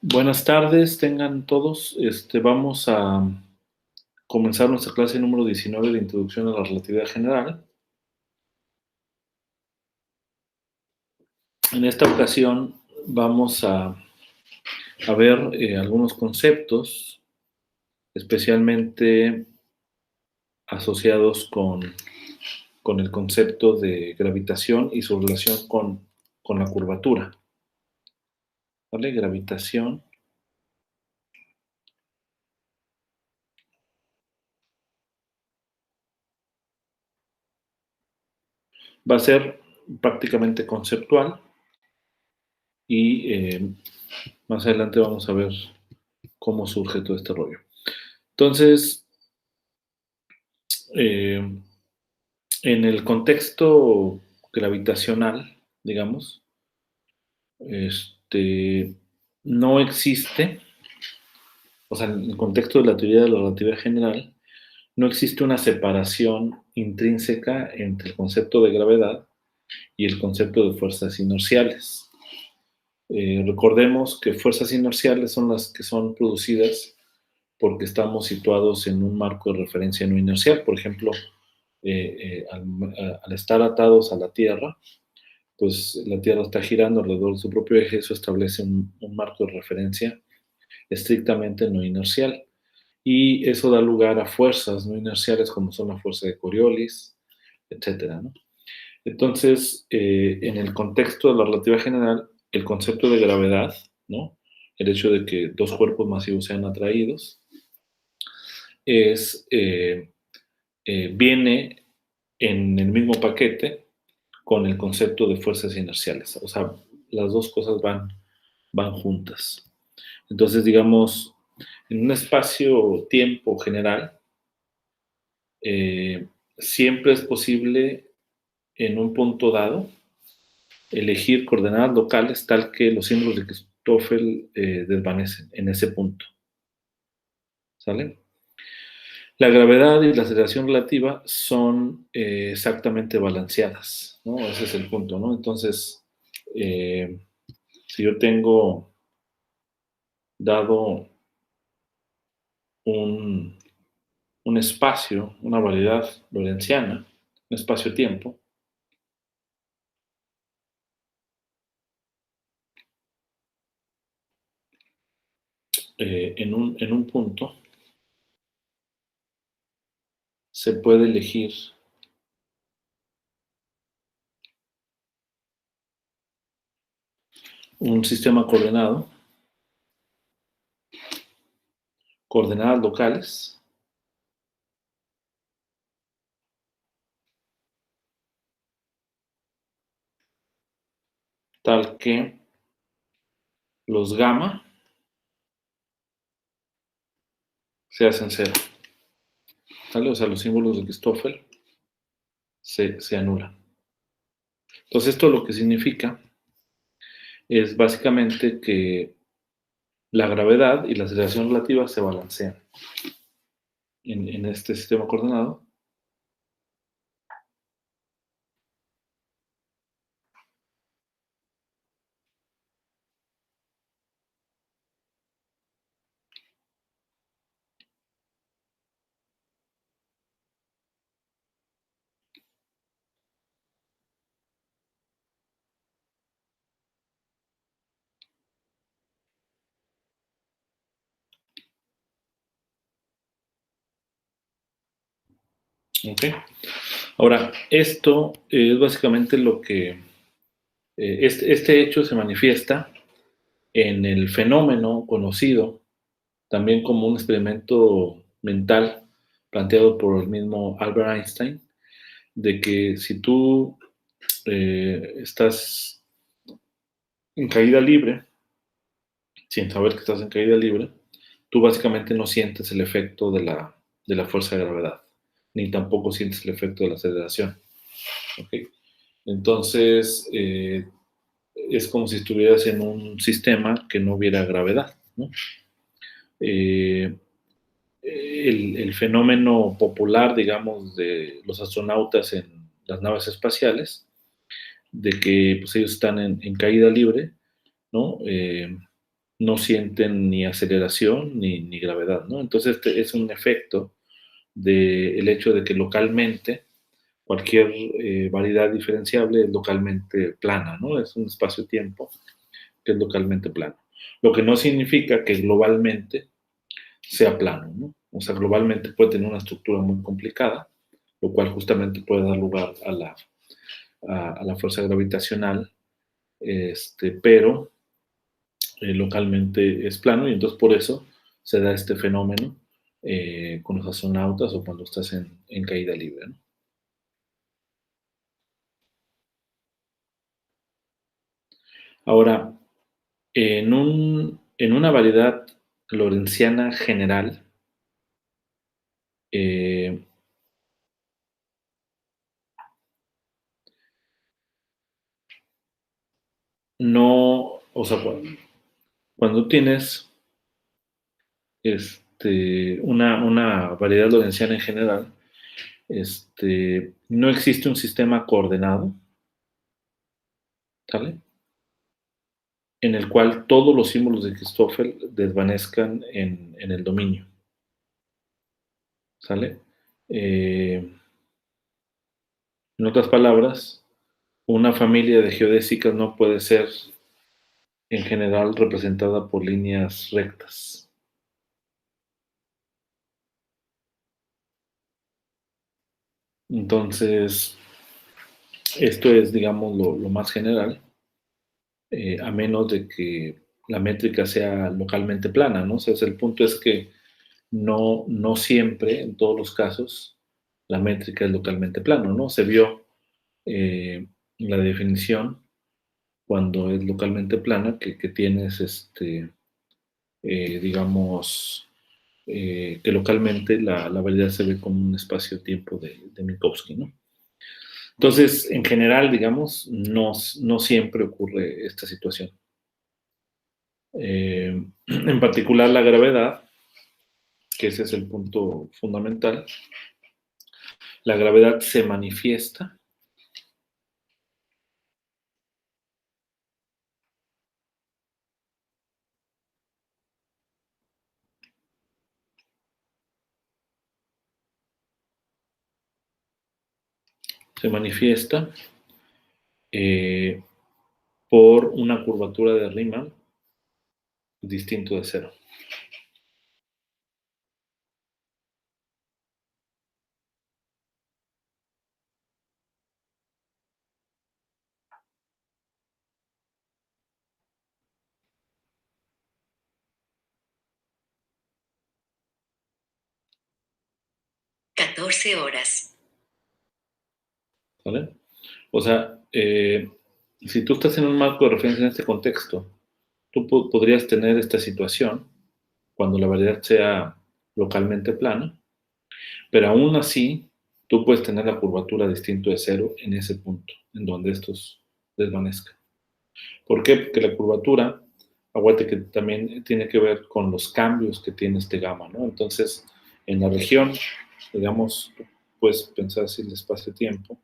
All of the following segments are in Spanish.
Buenas tardes, tengan todos. Vamos a comenzar nuestra clase número 19 de Introducción a la Relatividad General. En esta ocasión vamos a ver algunos conceptos, especialmente asociados con el concepto de gravitación y su relación con la curvatura. ¿Vale? Gravitación. Va a ser prácticamente conceptual y más adelante vamos a ver cómo surge todo este rollo. Entonces, en el contexto gravitacional, digamos, no existe, o sea, en el contexto de la teoría de la relatividad general, no existe una separación intrínseca entre el concepto de gravedad y el concepto de fuerzas inerciales. Recordemos que fuerzas inerciales son las que son producidas porque estamos situados en un marco de referencia no inercial. Por ejemplo, al estar atados a la Tierra, pues la Tierra está girando alrededor de su propio eje, eso establece un marco de referencia estrictamente no inercial. Y eso da lugar a fuerzas no inerciales como son la fuerza de Coriolis, etcétera, ¿no? Entonces, en el contexto de la relatividad general, el concepto de gravedad, ¿no? El hecho de que dos cuerpos masivos sean atraídos, viene en el mismo paquete con el concepto de fuerzas inerciales. O sea, las dos cosas van juntas. Entonces, digamos, en un espacio-tiempo general, siempre es posible en un punto dado elegir coordenadas locales tal que los símbolos de Christoffel desvanecen en ese punto. ¿Sale? La gravedad y la aceleración relativa son exactamente balanceadas, ¿no? Ese es el punto, ¿no? Entonces, si yo tengo dado un espacio, una variedad lorentziana, un espacio-tiempo, en un punto se puede elegir un sistema coordenado, coordenadas locales, tal que los gamma se hacen cero, ¿vale? O sea, los símbolos de Christoffel se anulan. Entonces, esto lo que significa es básicamente que la gravedad y la aceleración relativa se balancean en este sistema coordenado. ¿Okay? Ahora, esto es básicamente lo que este hecho se manifiesta en el fenómeno conocido también como un experimento mental planteado por el mismo Albert Einstein, de que si tú estás en caída libre, sin saber que estás en caída libre, tú básicamente no sientes el efecto de la fuerza de gravedad, ni tampoco sientes el efecto de la aceleración. ¿Okay? Entonces, es como si estuvieras en un sistema que no hubiera gravedad, ¿no? El fenómeno popular, digamos, de los astronautas en las naves espaciales, de que pues, ellos están en caída libre, ¿no? No sienten ni aceleración ni gravedad, ¿no? Entonces, este es un efecto del hecho de que localmente cualquier variedad diferenciable es localmente plana, ¿no? Es un espacio-tiempo que es localmente plano. Lo que no significa que globalmente sea plano, ¿no? O sea, globalmente puede tener una estructura muy complicada, lo cual justamente puede dar lugar a la fuerza gravitacional, pero localmente es plano y entonces por eso se da este fenómeno con los astronautas o cuando estás en caída libre, ¿no? Ahora, en una variedad lorentziana general, eh, no, o sea, cuando tienes una variedad lorentziana en general, no existe un sistema coordenado, ¿sale? En el cual todos los símbolos de Christoffel desvanezcan en el dominio, ¿sale? En otras palabras, una familia de geodésicas no puede ser en general representada por líneas rectas. Entonces, esto es, digamos, lo más general, a menos de que la métrica sea localmente plana, ¿no? O sea, el punto es que no siempre, en todos los casos, la métrica es localmente plano, ¿no? Se vio la definición cuando es localmente plana que tienes, digamos, que localmente la variedad se ve como un espacio-tiempo de Minkowski, ¿no? Entonces, en general, digamos, no siempre ocurre esta situación. En particular, la gravedad, que ese es el punto fundamental, la gravedad se manifiesta eh, por una curvatura de Riemann distinto de cero. ¿Vale? O sea, si tú estás en un marco de referencia en este contexto, tú podrías tener esta situación cuando la variedad sea localmente plana, pero aún así tú puedes tener la curvatura distinto de cero en ese punto, en donde estos desvanezcan. ¿Por qué? Porque la curvatura, aguante que también tiene que ver con los cambios que tiene este gamma, ¿no? Entonces, en la región, digamos, puedes pensar si el espacio-tiempo,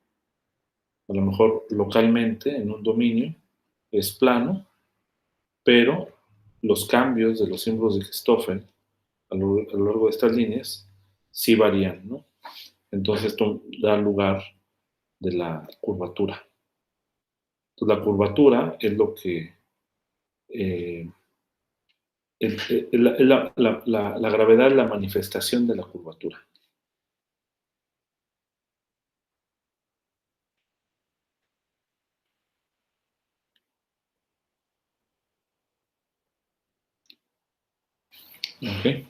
a lo mejor localmente en un dominio es plano, pero los cambios de los símbolos de Christoffel a lo largo de estas líneas sí varían, ¿no? Entonces esto da lugar de la curvatura. Entonces la curvatura es lo que eh, la gravedad es la manifestación de la curvatura. ¿Ok?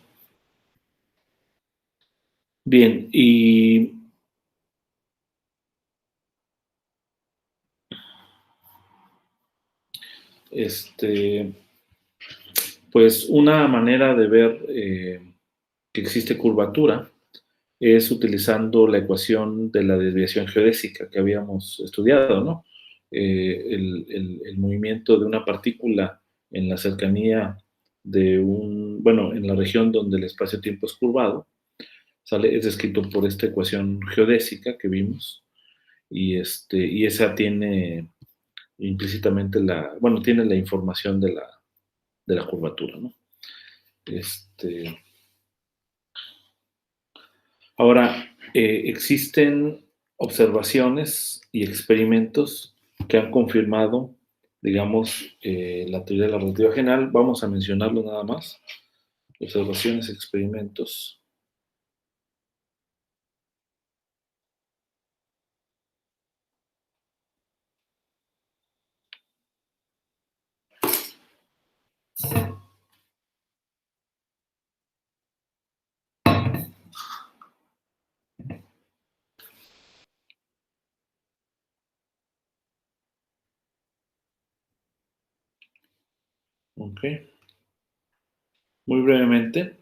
Bien, y este, pues una manera de ver que existe curvatura es utilizando la ecuación de la desviación geodésica que habíamos estudiado, ¿no? El movimiento de una partícula en la cercanía bueno, en la región donde el espacio-tiempo es curvado, ¿sale? Es descrito por esta ecuación geodésica que vimos y esa tiene implícitamente bueno, tiene la información de la curvatura, ¿no? Este, Ahora, existen observaciones y experimentos que han confirmado, digamos, la teoría de la relatividad general. Vamos a mencionarlo nada más. Observaciones, experimentos. Ok. Muy brevemente,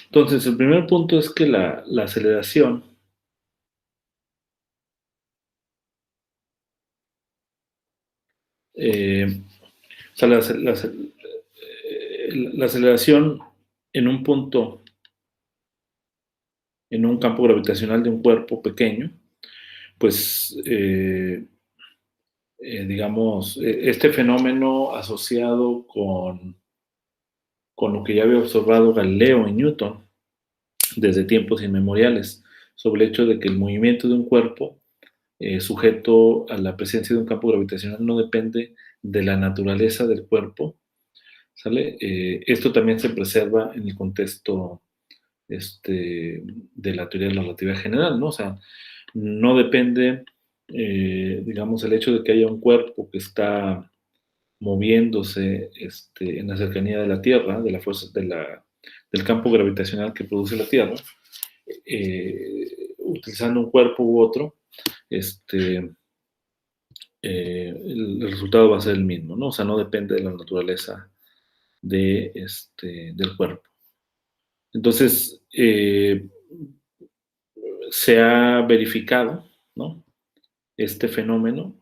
entonces, el primer punto es que la aceleración, o sea, la aceleración en un punto, en un campo gravitacional de un cuerpo pequeño, pues, digamos, este fenómeno asociado con lo que ya había observado Galileo y Newton desde tiempos inmemoriales, sobre el hecho de que el movimiento de un cuerpo sujeto a la presencia de un campo gravitacional no depende de la naturaleza del cuerpo, ¿sale? Esto también se preserva en el contexto de la teoría de la relatividad general, ¿no? O sea, no depende, digamos, el hecho de que haya un cuerpo que está moviéndose en la cercanía de la Tierra, de la fuerza del campo gravitacional que produce la Tierra, utilizando un cuerpo u otro, el resultado va a ser el mismo, ¿no? O sea, no depende de la naturaleza del cuerpo. Entonces, se ha verificado, ¿no? Este fenómeno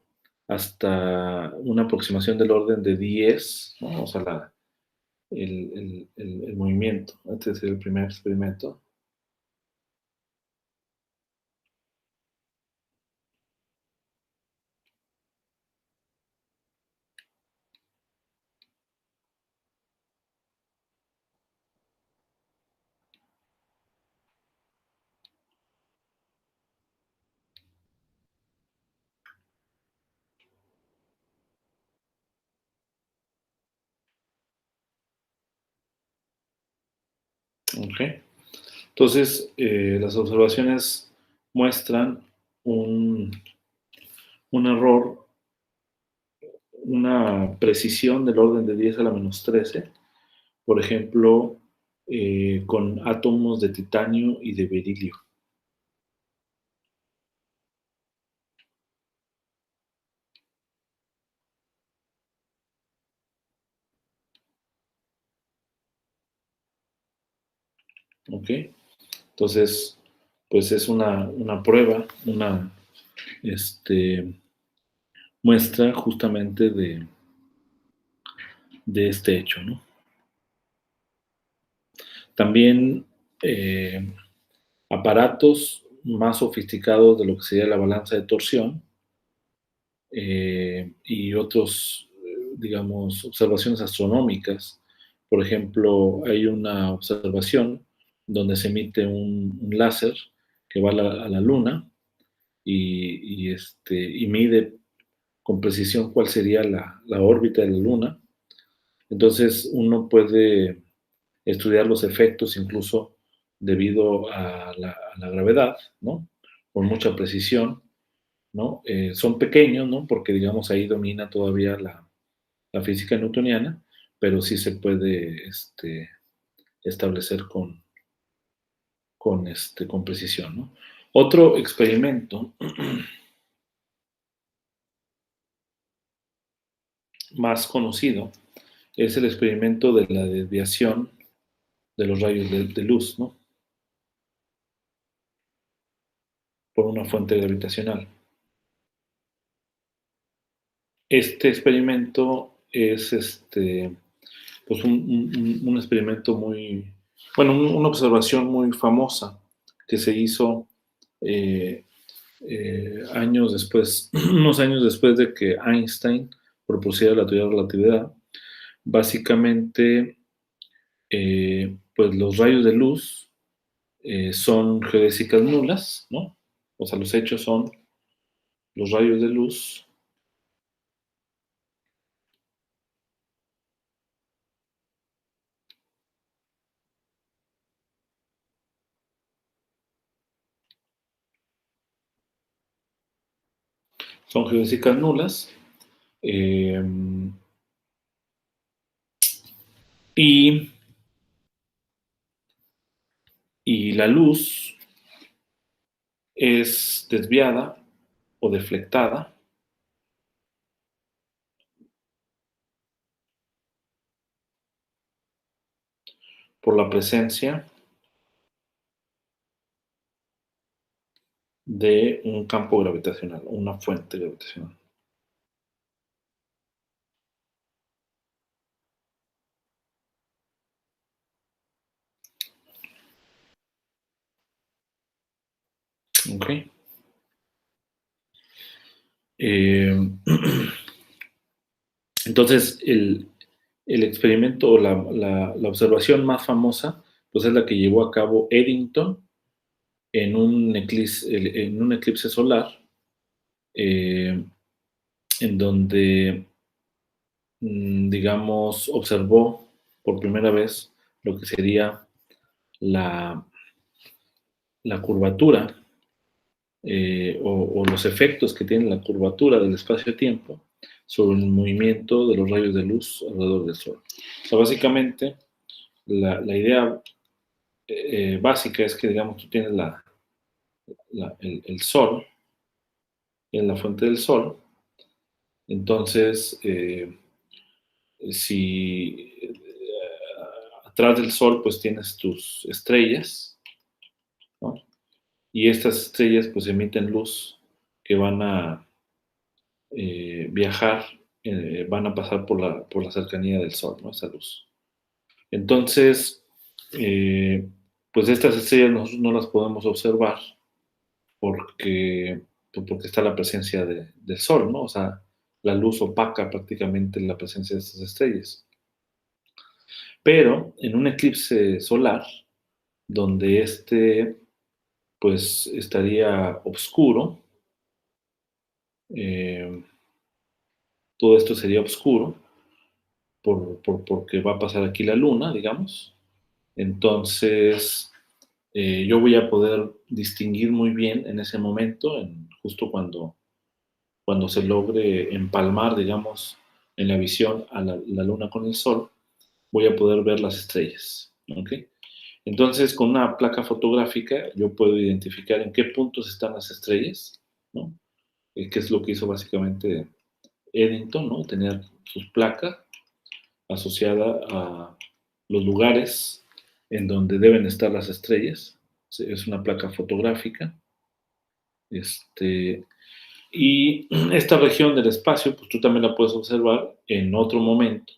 hasta una aproximación del orden de 10, ¿no? O sea, el movimiento. Este es el primer experimento. Ok. Entonces, las observaciones muestran un, un error, una precisión del orden de 10 a la menos 13, por ejemplo, con átomos de titanio y de berilio. ¿Ok? Entonces, pues es una prueba, una muestra justamente de este hecho, ¿no? También aparatos más sofisticados de lo que sería la balanza de torsión y otros, digamos, observaciones astronómicas. Por ejemplo, hay una observación donde se emite un láser que va a la Luna y mide con precisión cuál sería la órbita de la Luna. Entonces uno puede estudiar los efectos incluso debido a la gravedad, ¿no? Con mucha precisión, ¿no? Son pequeños, ¿no? Porque, digamos, ahí domina todavía la física newtoniana, pero sí se puede establecer con precisión, ¿no? Otro experimento más conocido es el experimento de la desviación de los rayos de luz, ¿no? Por una fuente gravitacional. este experimento es pues un experimento muy, bueno, una observación muy famosa que se hizo eh, años después, unos años después de que Einstein propusiera la teoría de la relatividad. Básicamente, pues los rayos de luz son geodésicas nulas, ¿no? O sea, los hechos son los rayos de luz son geodésicas nulas eh, y, y la luz es desviada o deflectada por la presencia de un campo gravitacional, una fuente gravitacional. ¿Ok? Eh, entonces, el experimento o la observación más famosa, pues es la que llevó a cabo Eddington en un eclipse solar, eh, en donde, digamos, observó por primera vez lo que sería la, la curvatura o los efectos que tiene la curvatura del espacio-tiempo sobre el movimiento de los rayos de luz alrededor del Sol. O sea, básicamente, la idea básica es que, digamos, tú tienes el Sol, en la fuente del Sol, entonces, si atrás del Sol, pues tienes tus estrellas, ¿no? Y estas estrellas, pues emiten luz que van a viajar, van a pasar por la cercanía del Sol, ¿no? Esa luz. Entonces, eh, pues estas estrellas nosotros no las podemos observar porque, pues porque está la presencia del Sol, ¿no? O sea, la luz opaca prácticamente la presencia de estas estrellas. Pero en un eclipse solar, donde pues estaría oscuro, eh, todo esto sería oscuro porque va a pasar aquí la luna, digamos. Entonces, yo voy a poder distinguir muy bien en ese momento, justo cuando se logre empalmar, digamos, en la visión a la luna con el sol, voy a poder ver las estrellas. ¿Ok? Entonces, con una placa fotográfica, yo puedo identificar en qué puntos están las estrellas, ¿no? Que es lo que hizo básicamente Eddington, ¿no? Tener sus placas asociada a los lugares en donde deben estar las estrellas. Es una placa fotográfica. Este, y esta región del espacio, pues tú también la puedes observar en otro momento,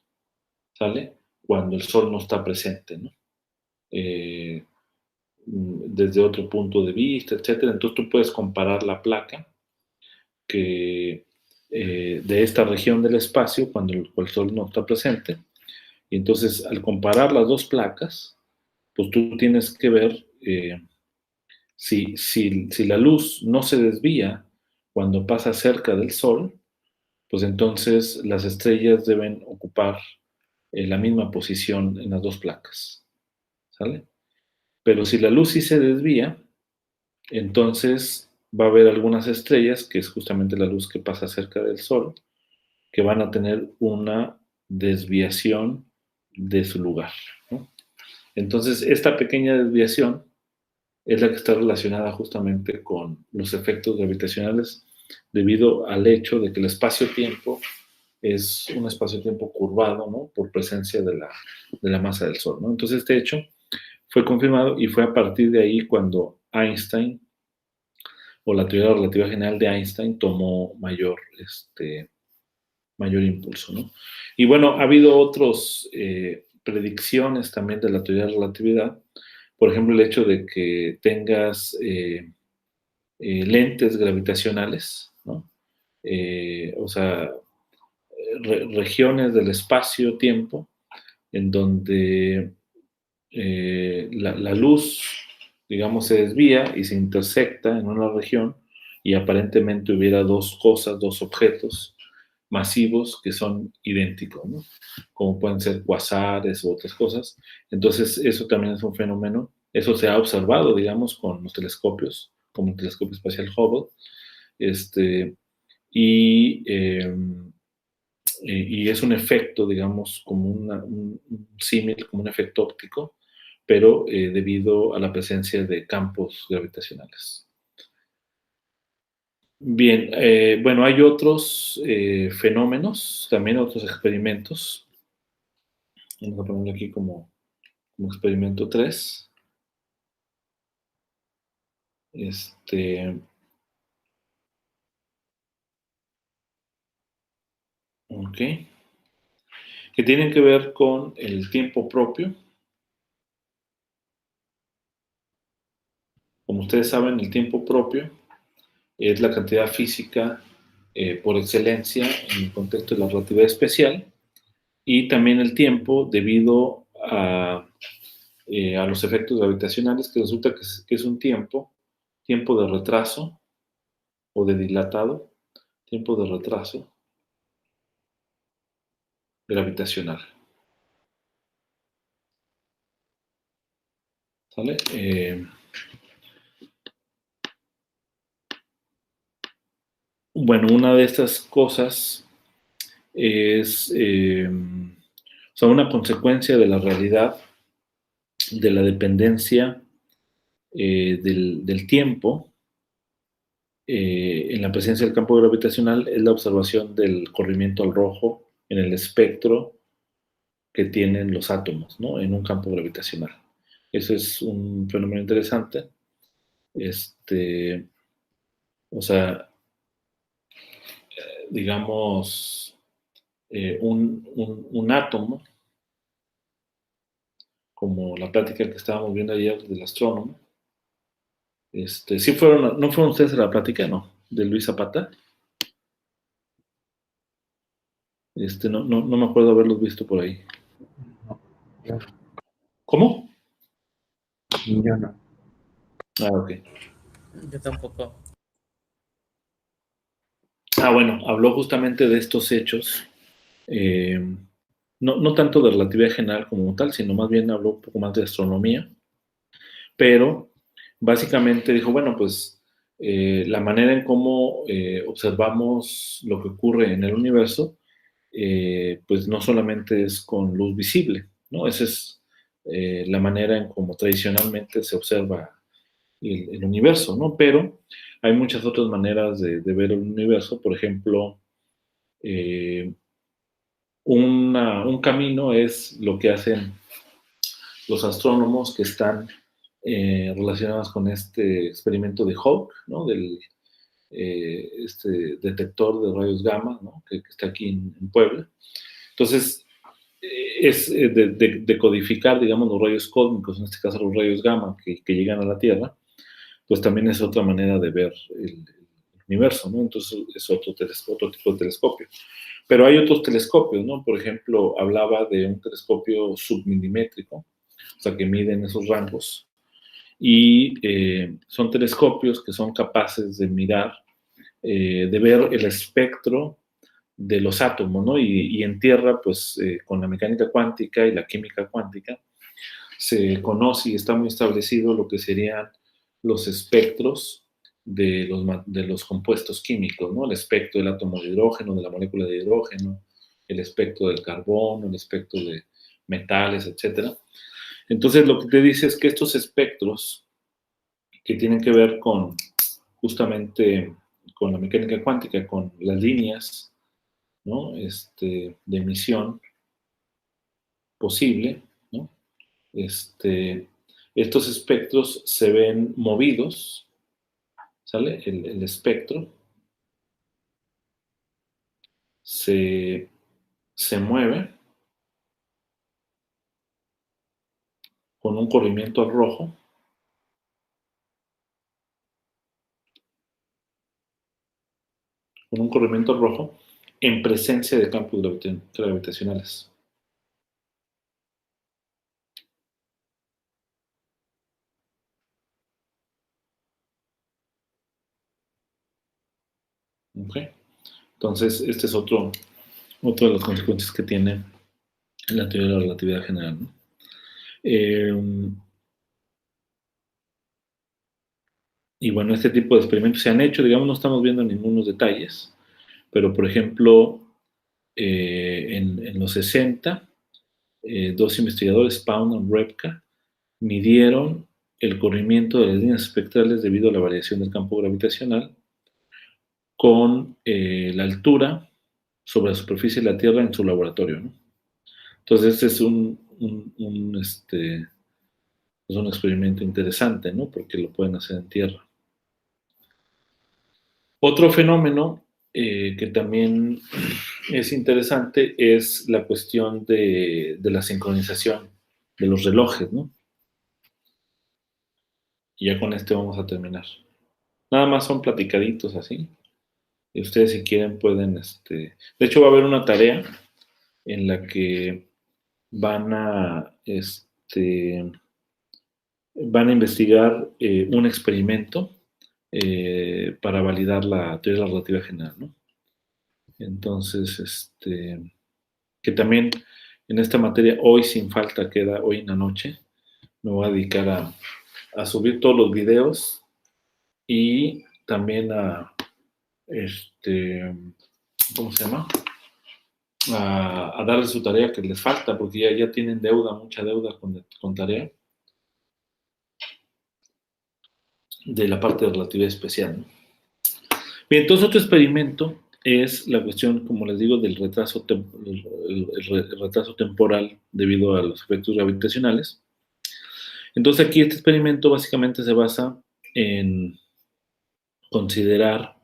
¿sale? Cuando el Sol no está presente, ¿no? Desde otro punto de vista, etcétera. Entonces tú puedes comparar la placa que, de esta región del espacio cuando el Sol no está presente. Y entonces, al comparar las dos placas, pues tú tienes que ver si la luz no se desvía cuando pasa cerca del Sol, pues entonces las estrellas deben ocupar la misma posición en las dos placas, ¿sale? Pero si la luz sí se desvía, entonces va a haber algunas estrellas, que es justamente la luz que pasa cerca del Sol, que van a tener una desviación de su lugar, ¿no? Entonces, esta pequeña desviación es la que está relacionada justamente con los efectos gravitacionales debido al hecho de que el espacio-tiempo es un espacio-tiempo curvado, ¿no? Por presencia de la masa del Sol, ¿no? Entonces, este hecho fue confirmado y fue a partir de ahí cuando Einstein, o la teoría de la relatividad general de Einstein, tomó mayor mayor impulso, ¿no? Y bueno, ha habido otras predicciones también de la teoría de la relatividad. Por ejemplo, el hecho de que tengas lentes gravitacionales, ¿no? O sea, regiones del espacio-tiempo en donde la luz, digamos, se desvía y se intersecta en una región y aparentemente hubiera dos cosas, dos objetos masivos que son idénticos, ¿no? Como pueden ser cuasares u otras cosas. Entonces, eso también es un fenómeno. Eso se ha observado, digamos, con los telescopios, como el telescopio espacial Hubble. Este, y, eh, y es un efecto, digamos, como un símil, como un efecto óptico, pero debido a la presencia de campos gravitacionales. Bien, bueno, hay otros fenómenos, también otros experimentos. Vamos a ponerlo aquí como experimento 3. Ok, que tienen que ver con el tiempo propio. Como ustedes saben, el tiempo propio es la cantidad física por excelencia en el contexto de la relatividad especial, y también el tiempo debido a los efectos gravitacionales, que resulta que es un tiempo de retraso o de dilatado, tiempo de retraso gravitacional. ¿Sale? Bueno, una de estas cosas es o sea, una consecuencia de la realidad de la dependencia del tiempo en la presencia del campo gravitacional es la observación del corrimiento al rojo en el espectro que tienen los átomos, ¿no? En un campo gravitacional. Eso es un fenómeno interesante. O sea, digamos, un átomo, como la plática que estábamos viendo ayer del astrónomo, sí fueron, ¿no fueron ustedes a la plática, no? De Luis Zapata. No me acuerdo haberlos visto por ahí. Yo, ¿Cómo? yo no. Ah, ok. Yo tampoco. Ah, bueno, habló justamente de estos hechos, no tanto de relatividad general como tal, sino más bien habló un poco más de astronomía, pero básicamente dijo, bueno, pues la manera en cómo observamos lo que ocurre en el universo, pues no solamente es con luz visible, ¿no? Esa es la manera en cómo tradicionalmente se observa el universo, ¿no? Pero hay muchas otras maneras de ver el universo. Por ejemplo, un camino es lo que hacen los astrónomos que están relacionados con este experimento de Hawke, ¿no? Del este detector de rayos gamma, ¿no? Que está aquí en Puebla. Entonces, es de codificar, digamos, los rayos cósmicos, en este caso los rayos gamma que llegan a la Tierra, pues también es otra manera de ver el universo, ¿no? Entonces es otro tipo de telescopio. Pero hay otros telescopios, ¿no? Por ejemplo, hablaba de un telescopio submilimétrico, o sea, que miden esos rangos, y son telescopios que son capaces de mirar, de ver el espectro de los átomos, ¿no? Y en Tierra, pues con la mecánica cuántica y la química cuántica, se conoce y está muy establecido lo que serían los espectros de los compuestos químicos, ¿no? El espectro del átomo de hidrógeno, de la molécula de hidrógeno, el espectro del carbono, el espectro de metales, etc. Entonces, lo que te dice es que estos espectros que tienen que ver con justamente con la mecánica cuántica, con las líneas, ¿no? De emisión posible, ¿no? Estos espectros se ven movidos, ¿sale? El espectro se mueve con un corrimiento al rojo en presencia de campos gravitacionales. ¿Okay? Entonces, este es otro de las consecuencias que tiene la teoría de la relatividad general, ¿no? Y bueno, este tipo de experimentos se han hecho, digamos, no estamos viendo ningunos detalles, pero por ejemplo, en los 60, dos investigadores, Pound y Repka, midieron el corrimiento de las líneas espectrales debido a la variación del campo gravitacional con la altura sobre la superficie de la Tierra en su laboratorio, ¿no? Entonces, este es un experimento interesante, ¿no? Porque lo pueden hacer en Tierra. Otro fenómeno que también es interesante es la cuestión de la sincronización de los relojes, ¿no? Y ya con este vamos a terminar. Nada más son platicaditos así. Y ustedes si quieren pueden, de hecho va a haber una tarea en la que van a investigar un experimento para validar la teoría de la relatividad general, ¿no? Entonces, que también en esta materia hoy sin falta queda, hoy en la noche, me voy a dedicar a subir todos los videos y también a, ¿cómo se llama? A darles su tarea que les falta, porque ya tienen mucha deuda con tarea de la parte de relatividad especial, ¿no? Bien, entonces otro experimento es la cuestión, como les digo, del retraso, el retraso temporal debido a los efectos gravitacionales. Entonces aquí este experimento básicamente se basa en considerar,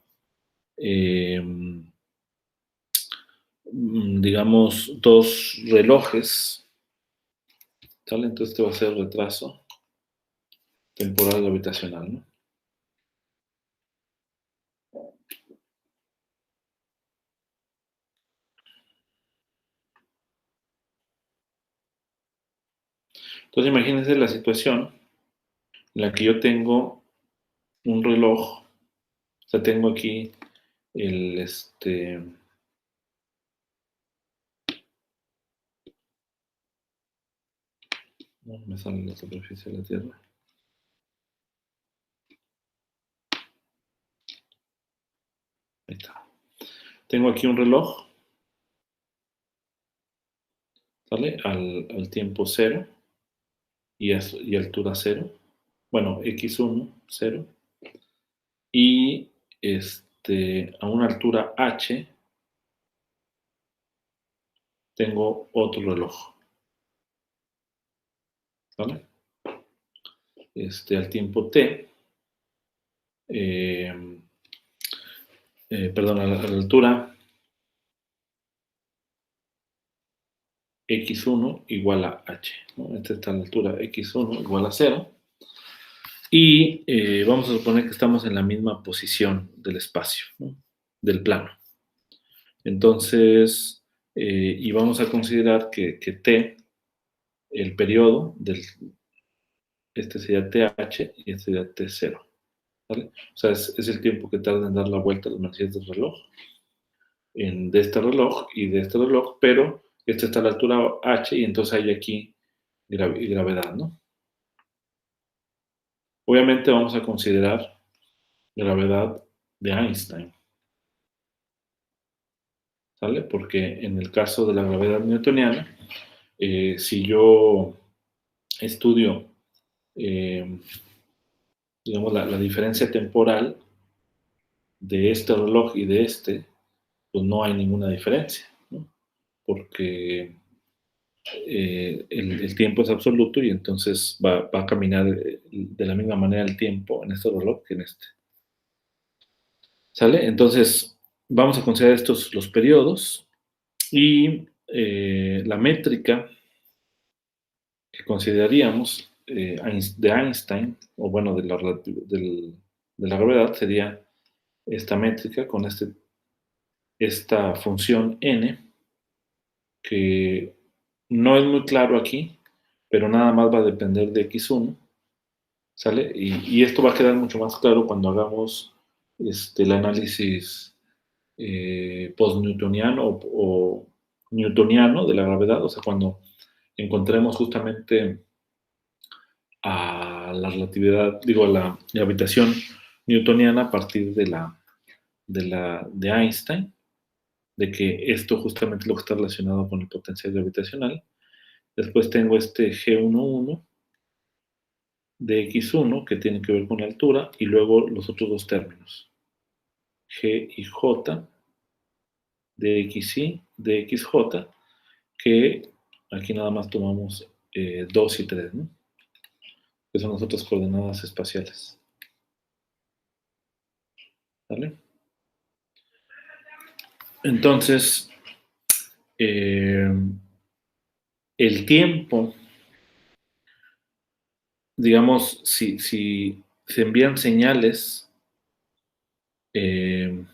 digamos, dos relojes, ¿sale? Entonces este va a ser el retraso temporal gravitacional, ¿no? Entonces imagínense la situación en la que yo tengo un reloj, o sea, tengo aquí el, no me sale la superficie de la Tierra. Ahí está. Tengo aquí un reloj, ¿sale? Al tiempo 0 y altura 0. Bueno, x1, 0. Y a una altura h tengo otro reloj, ¿vale? Al tiempo t, perdón, a la altura x1 igual a h, ¿no? Esta está a la altura x1 igual a 0. Y vamos a suponer que estamos en la misma posición del espacio, ¿no? Del plano. Entonces, y vamos a considerar que t, el periodo este sería TH y este sería T0, ¿vale? O sea, es el tiempo que tarda en dar la vuelta a las manecillas del reloj, de este reloj y de este reloj, pero este está a la altura h y entonces hay aquí gravedad, ¿no? Obviamente vamos a considerar gravedad de Einstein, ¿sale? Porque en el caso de la gravedad newtoniana, si yo estudio, digamos, la diferencia temporal de este reloj y de pues no hay ninguna diferencia, ¿no? Porque el tiempo es absoluto y entonces va a caminar de la misma manera el tiempo en este reloj que en este. ¿Sale? Entonces, vamos a considerar estos los periodos y la métrica que consideraríamos de Einstein, o bueno, de la gravedad, sería esta métrica con esta función n, que no es muy claro aquí, pero nada más va a depender de x1, ¿sale? Y esto va a quedar mucho más claro cuando hagamos el análisis post-newtoniano o newtoniano de la gravedad, o sea, cuando encontremos justamente a la relatividad, digo, a la gravitación newtoniana a partir de Einstein, de que esto justamente es lo que está relacionado con el potencial gravitacional. Después tengo este G11 de X1, que tiene que ver con la altura, y luego los otros dos términos, G y J de XY, de XJ, que aquí nada más tomamos 2 y 3, ¿no? Que son las otras coordenadas espaciales. ¿Vale? Entonces, el tiempo, digamos, si se envían señales que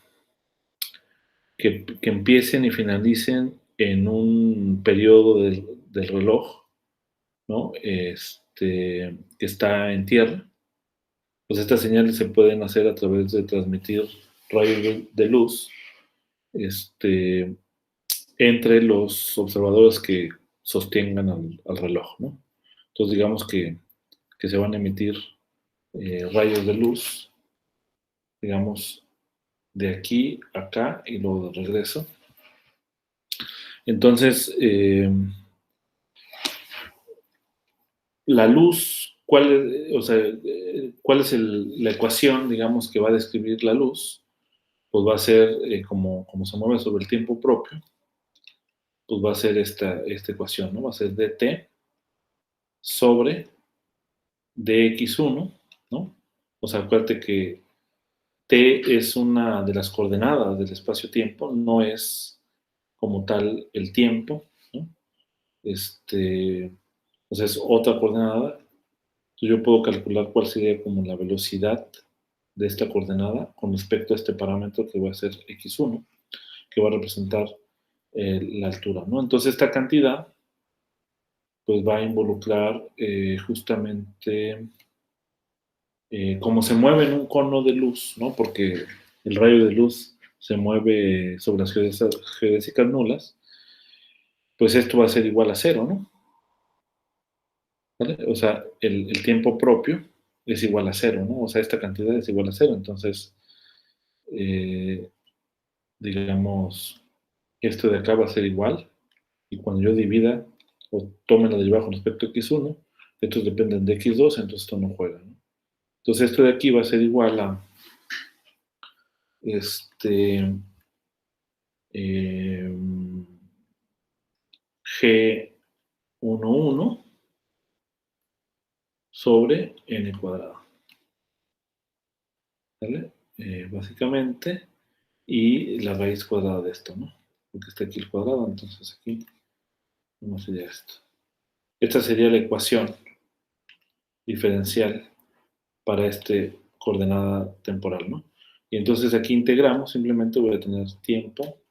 empiecen y finalicen en un periodo del reloj, ¿no? Que está en tierra, pues estas señales se pueden hacer a través de transmitir rayos de luz entre los observadores que sostengan al reloj, ¿no? Entonces digamos que se van a emitir rayos de luz, digamos, de aquí a acá y luego de regreso. Entonces, la luz, ¿cuál es la ecuación, digamos, que va a describir la luz? Pues va a ser, como se mueve sobre el tiempo propio, pues va a ser esta ecuación, ¿no? Va a ser dt sobre dx1, ¿no? O sea, acuérdate que t es una de las coordenadas del espacio-tiempo, no es como tal el tiempo, ¿no? O sea, es otra coordenada. Entonces yo puedo calcular cuál sería como la velocidad de esta coordenada con respecto a este parámetro que va a ser x1, que va a representar la altura, ¿no? Entonces esta cantidad pues va a involucrar justamente cómo se mueve en un cono de luz, ¿no? Porque el rayo de luz se mueve sobre las geodésicas nulas, pues esto va a ser igual a 0, ¿no? ¿Vale? O sea, el tiempo propio es igual a 0, ¿no? O sea, esta cantidad es igual a 0, entonces, digamos, esto de acá va a ser igual, y cuando yo divida o tome la derivada con respecto a x1, estos dependen de x2, entonces esto no juega, ¿no? Entonces esto de aquí va a ser igual a G11 sobre n cuadrado, ¿vale? Básicamente, y la raíz cuadrada de esto, ¿no? Porque está aquí el cuadrado, entonces aquí no sería esto. Esta sería la ecuación diferencial para este coordenada temporal, ¿no? Y entonces aquí integramos, simplemente voy a tener tiempo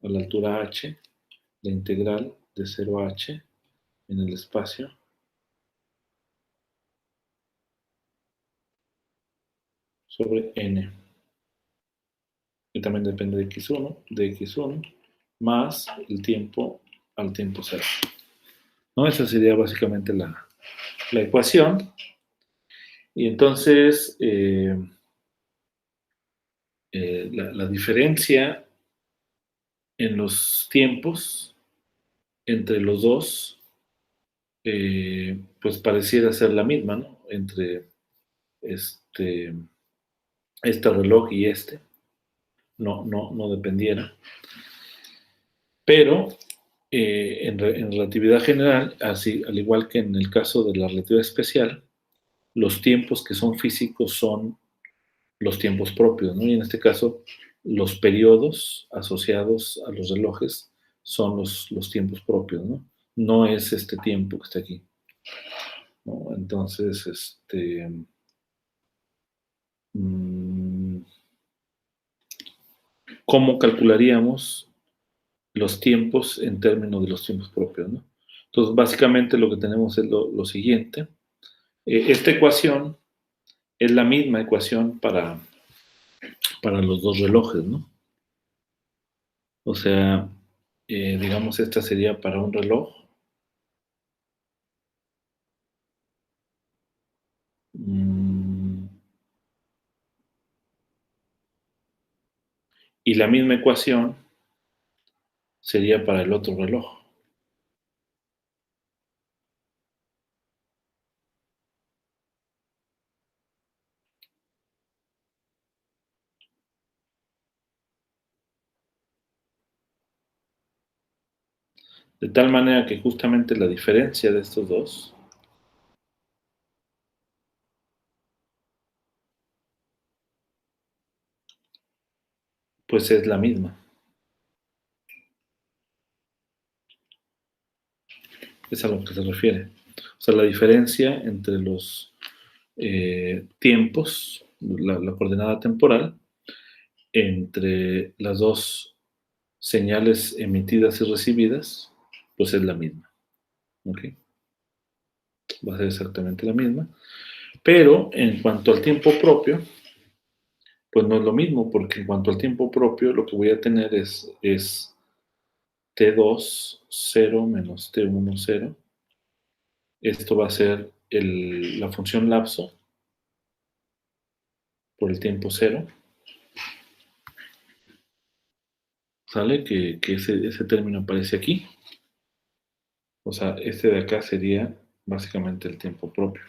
a la altura h, la integral de 0 a h en el espacio sobre n, que también depende de x1, más el tiempo al tiempo 0. ¿No? Esa sería básicamente la ecuación. Y entonces, la diferencia en los tiempos entre los dos, pues pareciera ser la misma, ¿no? Entre este reloj y no dependiera. Pero en relatividad general, así, al igual que en el caso de la relatividad especial, los tiempos que son físicos son los tiempos propios, ¿no? Y en este caso, los periodos asociados a los relojes son los tiempos propios, ¿no? No es este tiempo que está aquí, ¿no? Entonces, ¿cómo calcularíamos los tiempos en términos de los tiempos propios, ¿no? Entonces, básicamente lo que tenemos es lo siguiente. Esta ecuación es la misma ecuación para los dos relojes, ¿no? O sea, digamos, esta sería para un reloj. Y la misma ecuación sería para el otro reloj. De tal manera que justamente la diferencia de estos dos pues es la misma. Es a lo que se refiere. O sea, la diferencia entre los tiempos, la coordenada temporal, entre las dos señales emitidas y recibidas, pues es la misma. ¿Ok? Va a ser exactamente la misma. Pero en cuanto al tiempo propio, pues no es lo mismo, porque en cuanto al tiempo propio, lo que voy a tener es T2, 0 menos T1, 0. Esto va a ser la función lapso por el tiempo 0. ¿Sale? Que ese término aparece aquí. O sea, este de acá sería básicamente el tiempo propio.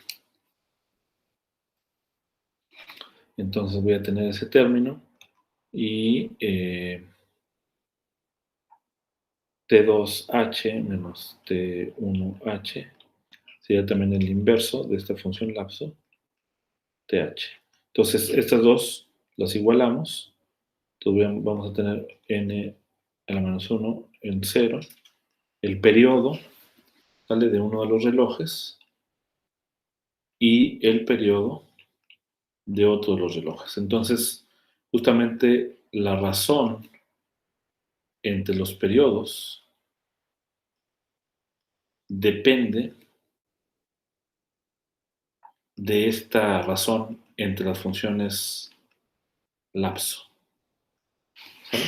Entonces voy a tener ese término y T2H menos T1H sería también el inverso de esta función lapso, TH. Entonces, estas dos las igualamos. Entonces vamos a tener n a la menos 1 en 0. El periodo sale de uno de los relojes y el periodo de otro de los relojes. Entonces, justamente la razón entre los periodos depende de esta razón entre las funciones lapso. ¿Sale?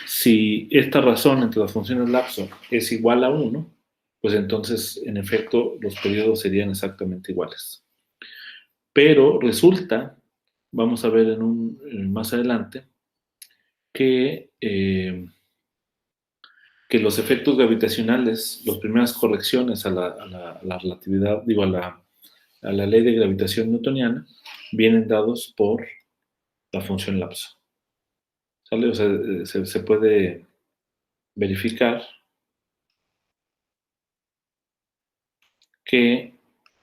Si esta razón entre las funciones lapso es igual a 1, pues entonces, en efecto, los periodos serían exactamente iguales. Pero resulta, vamos a ver más adelante, que los efectos gravitacionales, las primeras correcciones a la relatividad, digo, a la ley de gravitación newtoniana, vienen dados por la función lapso. ¿Sale? O sea, se puede verificar que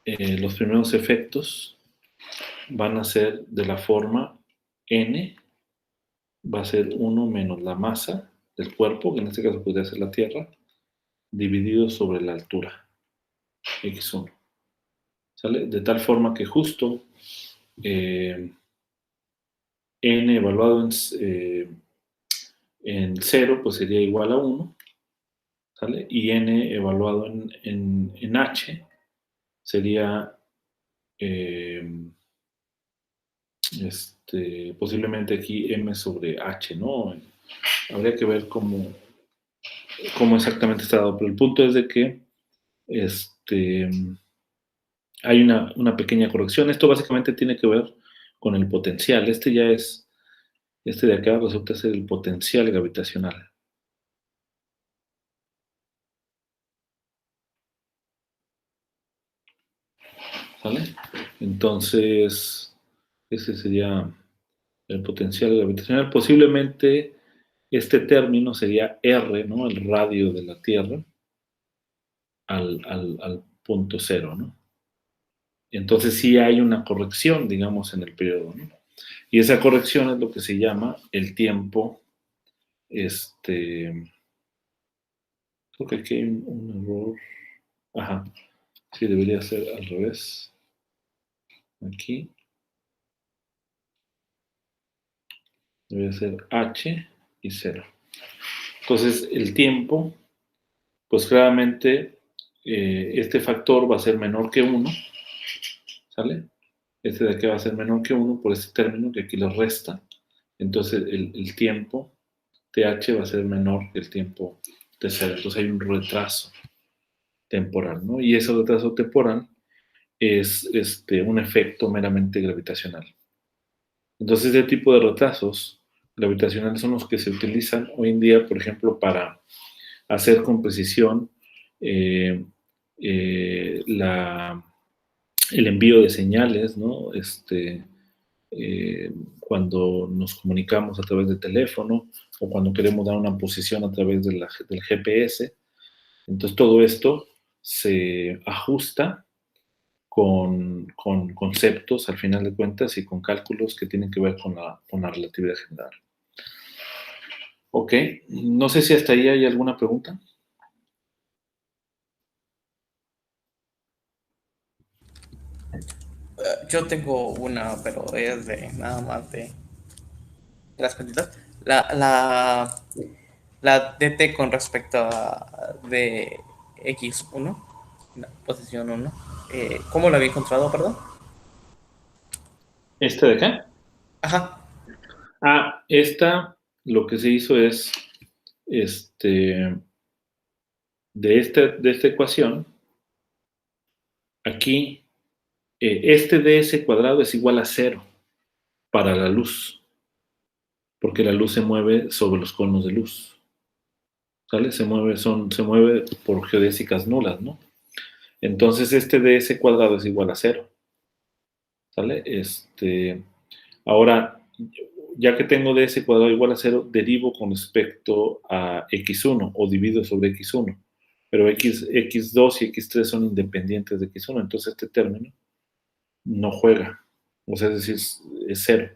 los primeros efectos van a ser de la forma n, va a ser 1 menos la masa del cuerpo, que en este caso podría ser la Tierra, dividido sobre la altura, x1. ¿Sale? De tal forma que justo n evaluado en 0, pues sería igual a 1, ¿sale? Y n evaluado en h sería posiblemente aquí m sobre h, ¿no? Habría que ver cómo exactamente está dado, pero el punto es de que hay una pequeña corrección. Esto básicamente tiene que ver con el potencial. Este de acá resulta ser el potencial gravitacional. ¿Vale? Entonces, ese sería el potencial gravitacional. Posiblemente este término sería R, ¿no? El radio de la Tierra al punto 0, ¿no? Entonces sí hay una corrección, digamos, en el periodo, ¿no? Y esa corrección es lo que se llama el tiempo, creo que aquí hay un error. Ajá, sí, debería ser al revés. Aquí debería ser H y 0. Entonces, el tiempo, pues claramente este factor va a ser menor que 1, ¿sale? Este de aquí va a ser menor que 1 por este término que aquí lo resta. Entonces, el tiempo TH va a ser menor que el tiempo T0. Entonces, hay un retraso temporal, ¿no? Y ese retraso temporal es un efecto meramente gravitacional. Entonces, este tipo de retrasos gravitacionales son los que se utilizan hoy en día, por ejemplo, para hacer con precisión el envío de señales, ¿no? Cuando nos comunicamos a través de teléfono o cuando queremos dar una posición a través del GPS. Entonces, todo esto se ajusta con conceptos, al final de cuentas, y con cálculos que tienen que ver con la relatividad general. Ok, no sé si hasta ahí hay alguna pregunta. Yo tengo una, pero es de nada más de las cuantitas. La DT con respecto a de X1, la posición 1, ¿cómo lo había encontrado, perdón? ¿Este de acá? Ajá. Lo que se hizo es, de esta ecuación, aquí, este ds cuadrado es igual a 0 para la luz, porque la luz se mueve sobre los conos de luz, ¿sale? Se mueve por geodésicas nulas, ¿no? Entonces, este ds cuadrado es igual a 0, ¿sale? Ahora, ya que tengo ds cuadrado igual a 0, derivo con respecto a x1 o divido sobre x1. Pero x2 y x3 son independientes de x1, entonces este término no juega. O sea, es decir, es 0.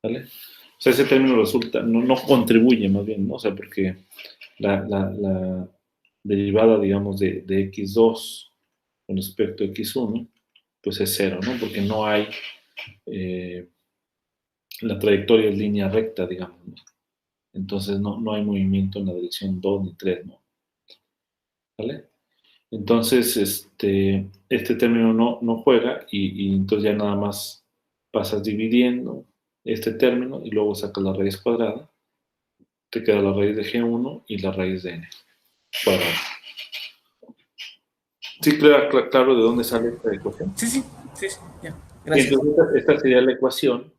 ¿Vale? O sea, ese término resulta, no contribuye más bien, ¿no? O sea, porque la derivada, digamos, de x2 con respecto a x1, pues es 0, ¿no? Porque no hay, la trayectoria es línea recta, digamos, ¿no? Entonces no hay movimiento en la dirección 2 ni 3, ¿no? ¿Vale? Entonces, este término no juega y entonces ya nada más pasas dividiendo este término y luego sacas la raíz cuadrada. Te queda la raíz de G1 y la raíz de N cuadrado. ¿Sí queda claro de dónde sale esta ecuación? Sí, ya. Gracias. Entonces, esta sería la ecuación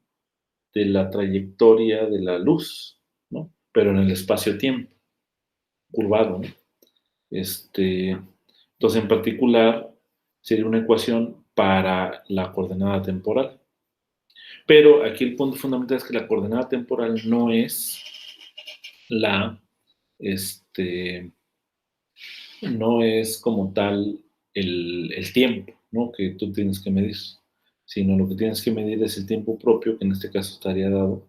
de la trayectoria de la luz, ¿no? Pero en el espacio-tiempo, curvado, ¿no? Entonces, en particular, sería una ecuación para la coordenada temporal. Pero aquí el punto fundamental es que la coordenada temporal no es no es como tal el tiempo, ¿no? Que tú tienes que medir, sino lo que tienes que medir es el tiempo propio, que en este caso estaría dado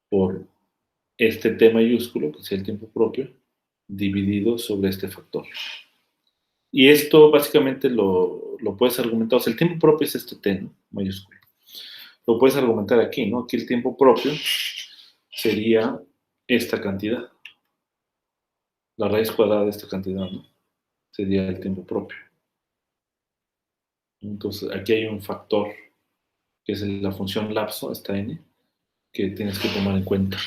por este T mayúsculo, que es el tiempo propio, dividido sobre este factor. Y esto básicamente lo puedes argumentar, o sea, el tiempo propio es este T, ¿no? Mayúsculo. Lo puedes argumentar aquí, ¿no? Aquí el tiempo propio sería esta cantidad. La raíz cuadrada de esta cantidad, ¿no? Sería el tiempo propio. Entonces, aquí hay un factor, que es la función lapso, esta n, que tienes que tomar en cuenta.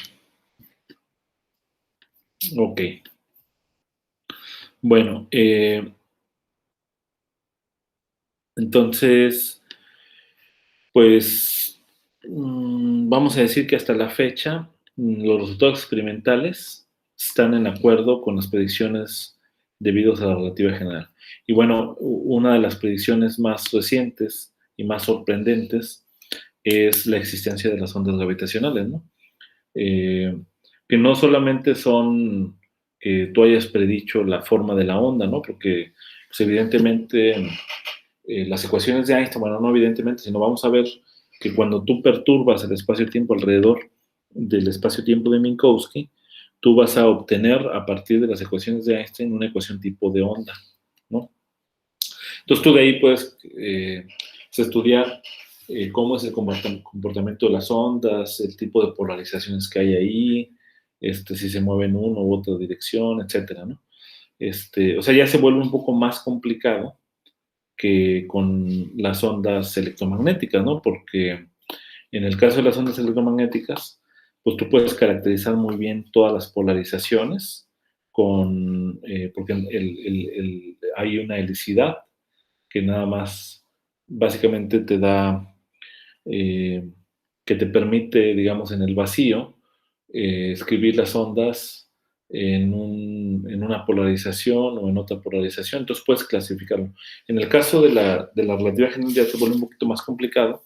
Ok. Bueno, entonces, pues, vamos a decir que hasta la fecha, los resultados experimentales están en acuerdo con las predicciones debidas a la relatividad general. Y bueno, una de las predicciones más recientes y más sorprendentes es la existencia de las ondas gravitacionales, ¿no? Que no solamente son que tú hayas predicho la forma de la onda, ¿no? Porque, pues, evidentemente, las ecuaciones de Einstein, bueno, no evidentemente, sino vamos a ver que cuando tú perturbas el espacio-tiempo alrededor del espacio-tiempo de Minkowski, tú vas a obtener a partir de las ecuaciones de Einstein una ecuación tipo de onda, ¿no? Entonces tú de ahí puedes estudiar cómo es el comportamiento de las ondas, el tipo de polarizaciones que hay ahí, si se mueve en una u otra dirección, etcétera, ¿no? O sea, ya se vuelve un poco más complicado que con las ondas electromagnéticas, ¿no? Porque en el caso de las ondas electromagnéticas, pues tú puedes caracterizar muy bien todas las polarizaciones porque hay una helicidad que nada más básicamente te da, que te permite, digamos, en el vacío, escribir las ondas en una polarización o en otra polarización, entonces puedes clasificarlo. En el caso de la relatividad general ya se vuelve un poquito más complicado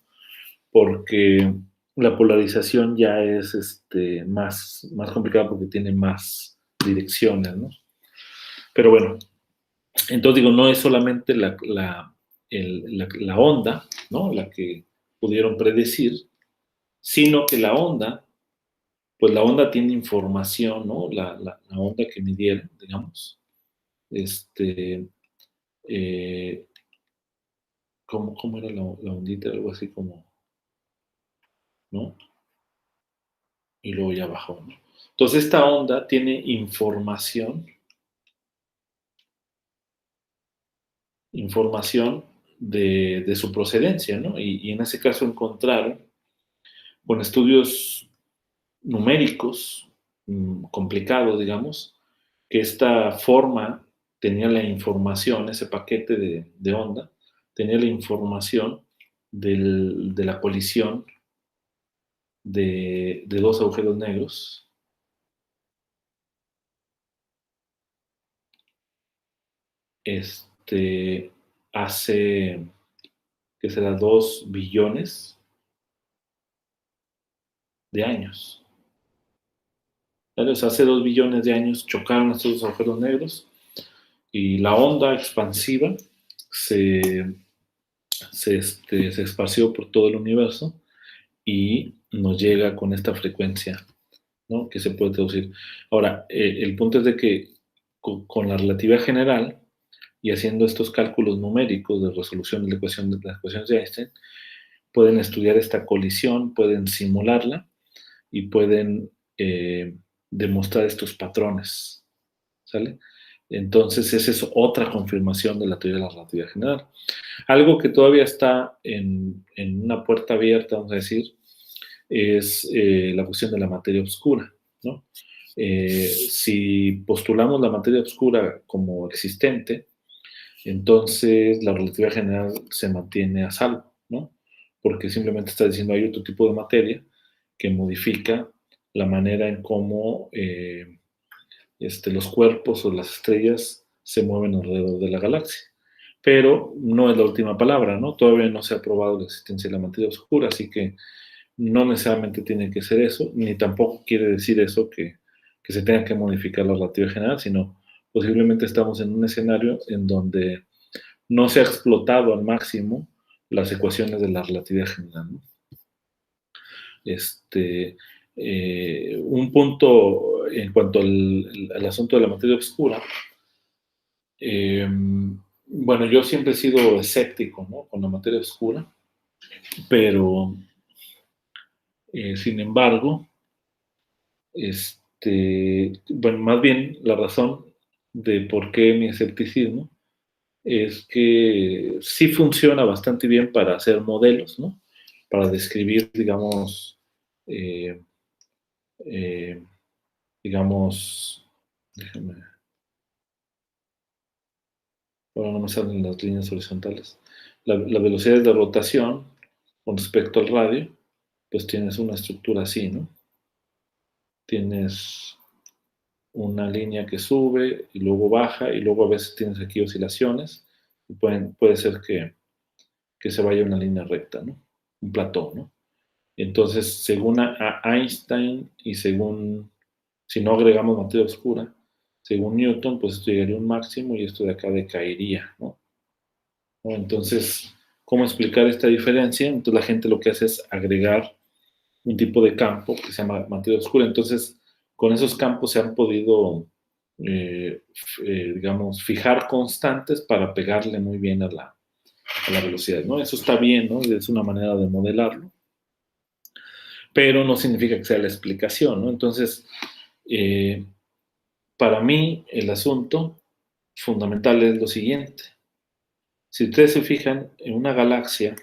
porque la polarización ya es más complicada porque tiene más direcciones, ¿no? Pero bueno, entonces digo, no es solamente la onda, ¿no? La que pudieron predecir, sino que la onda, pues la onda tiene información, ¿no? La onda que midieron, digamos, eh, ¿cómo era la ondita? Algo así como, ¿no? Y luego ya bajó, ¿no? Entonces esta onda tiene información de su procedencia, ¿no? Y en ese caso encontraron, con estudios numéricos complicados, digamos, que esta forma tenía la información, ese paquete de onda, tenía la información de la colisión de dos agujeros negros hace, que será 2 billones de años. ¿Vale? O sea, hace 2 billones de años chocaron estos dos agujeros negros y la onda expansiva se esparció por todo el universo y nos llega con esta frecuencia, ¿no? Que se puede traducir. Ahora, el punto es de que con la relatividad general y haciendo estos cálculos numéricos de resolución de las ecuaciones de Einstein, pueden estudiar esta colisión, pueden simularla y pueden demostrar estos patrones, ¿sale? Entonces, esa es otra confirmación de la teoría de la relatividad general. Algo que todavía está en una puerta abierta, vamos a decir, es la cuestión de la materia oscura, ¿no? Si postulamos la materia oscura como existente, entonces la relatividad general se mantiene a salvo, ¿no? Porque simplemente está diciendo hay otro tipo de materia que modifica la manera en cómo los cuerpos o las estrellas se mueven alrededor de la galaxia. Pero no es la última palabra, ¿no? Todavía no se ha probado la existencia de la materia oscura, así que no necesariamente tiene que ser eso, ni tampoco quiere decir eso que se tenga que modificar la relatividad general, sino posiblemente estamos en un escenario en donde no se ha explotado al máximo las ecuaciones de la relatividad general, ¿no? Un punto en cuanto al asunto de la materia oscura, bueno, yo siempre he sido escéptico, ¿no? Con la materia oscura, pero sin embargo, bueno, más bien la razón de por qué mi escepticismo es que sí funciona bastante bien para hacer modelos, ¿no? Para describir, digamos, eh, eh, déjame, ahora no me salen las líneas horizontales. La velocidad de rotación con respecto al radio, pues tienes una estructura así, ¿no? Tienes una línea que sube y luego baja y luego a veces tienes aquí oscilaciones y puede ser que se vaya una línea recta, ¿no? Un plató, ¿no? Entonces, según a Einstein y según, si no agregamos materia oscura, según Newton, pues esto llegaría a un máximo y esto de acá decaería, ¿no? Entonces, cómo explicar esta diferencia. Entonces la gente lo que hace es agregar un tipo de campo que se llama materia oscura. Entonces, con esos campos se han podido, digamos, fijar constantes para pegarle muy bien a la velocidad, ¿no? Eso está bien, ¿no? Es una manera de modelarlo, pero no significa que sea la explicación, ¿no? Entonces, para mí, el asunto fundamental es lo siguiente. Si ustedes se fijan en una galaxia,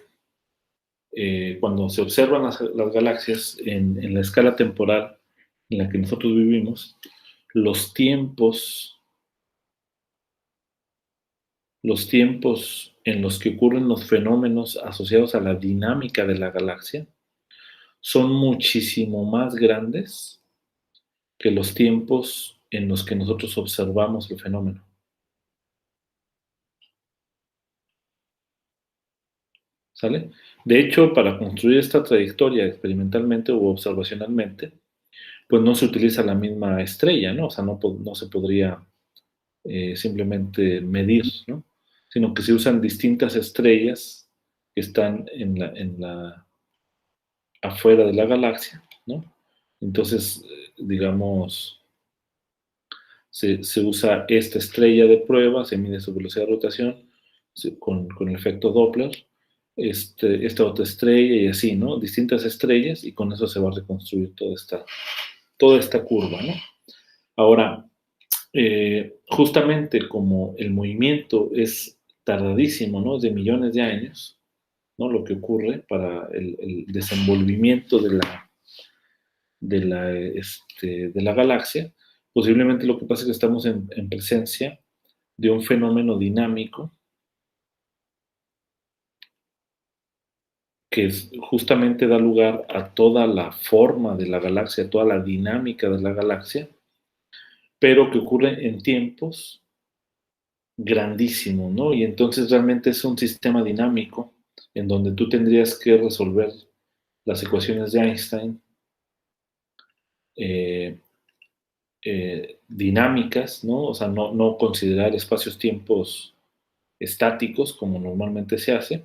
cuando se observan las galaxias en la escala temporal en la que nosotros vivimos, los tiempos en los que ocurren los fenómenos asociados a la dinámica de la galaxia son muchísimo más grandes que los tiempos en los que nosotros observamos el fenómeno. ¿Sale? De hecho, para construir esta trayectoria experimentalmente o observacionalmente, pues no se utiliza la misma estrella, ¿no? O sea, no se podría simplemente medir, ¿no? Sino que se usan distintas estrellas que están afuera de la galaxia, ¿no? Entonces, digamos, se usa esta estrella de prueba, se mide su velocidad de rotación con el efecto Doppler, esta otra estrella y así, ¿no? Distintas estrellas y con eso se va a reconstruir toda esta curva, ¿no? Ahora, justamente como el movimiento es tardadísimo, ¿no? Es de millones de años, ¿no? Lo que ocurre para el desenvolvimiento de la galaxia, posiblemente lo que pasa es que estamos en presencia de un fenómeno dinámico que justamente da lugar a toda la forma de la galaxia, a toda la dinámica de la galaxia, pero que ocurre en tiempos grandísimos, ¿no? Y entonces realmente es un sistema dinámico en donde tú tendrías que resolver las ecuaciones de Einstein dinámicas, ¿no? O sea, no considerar espacios-tiempos estáticos como normalmente se hace,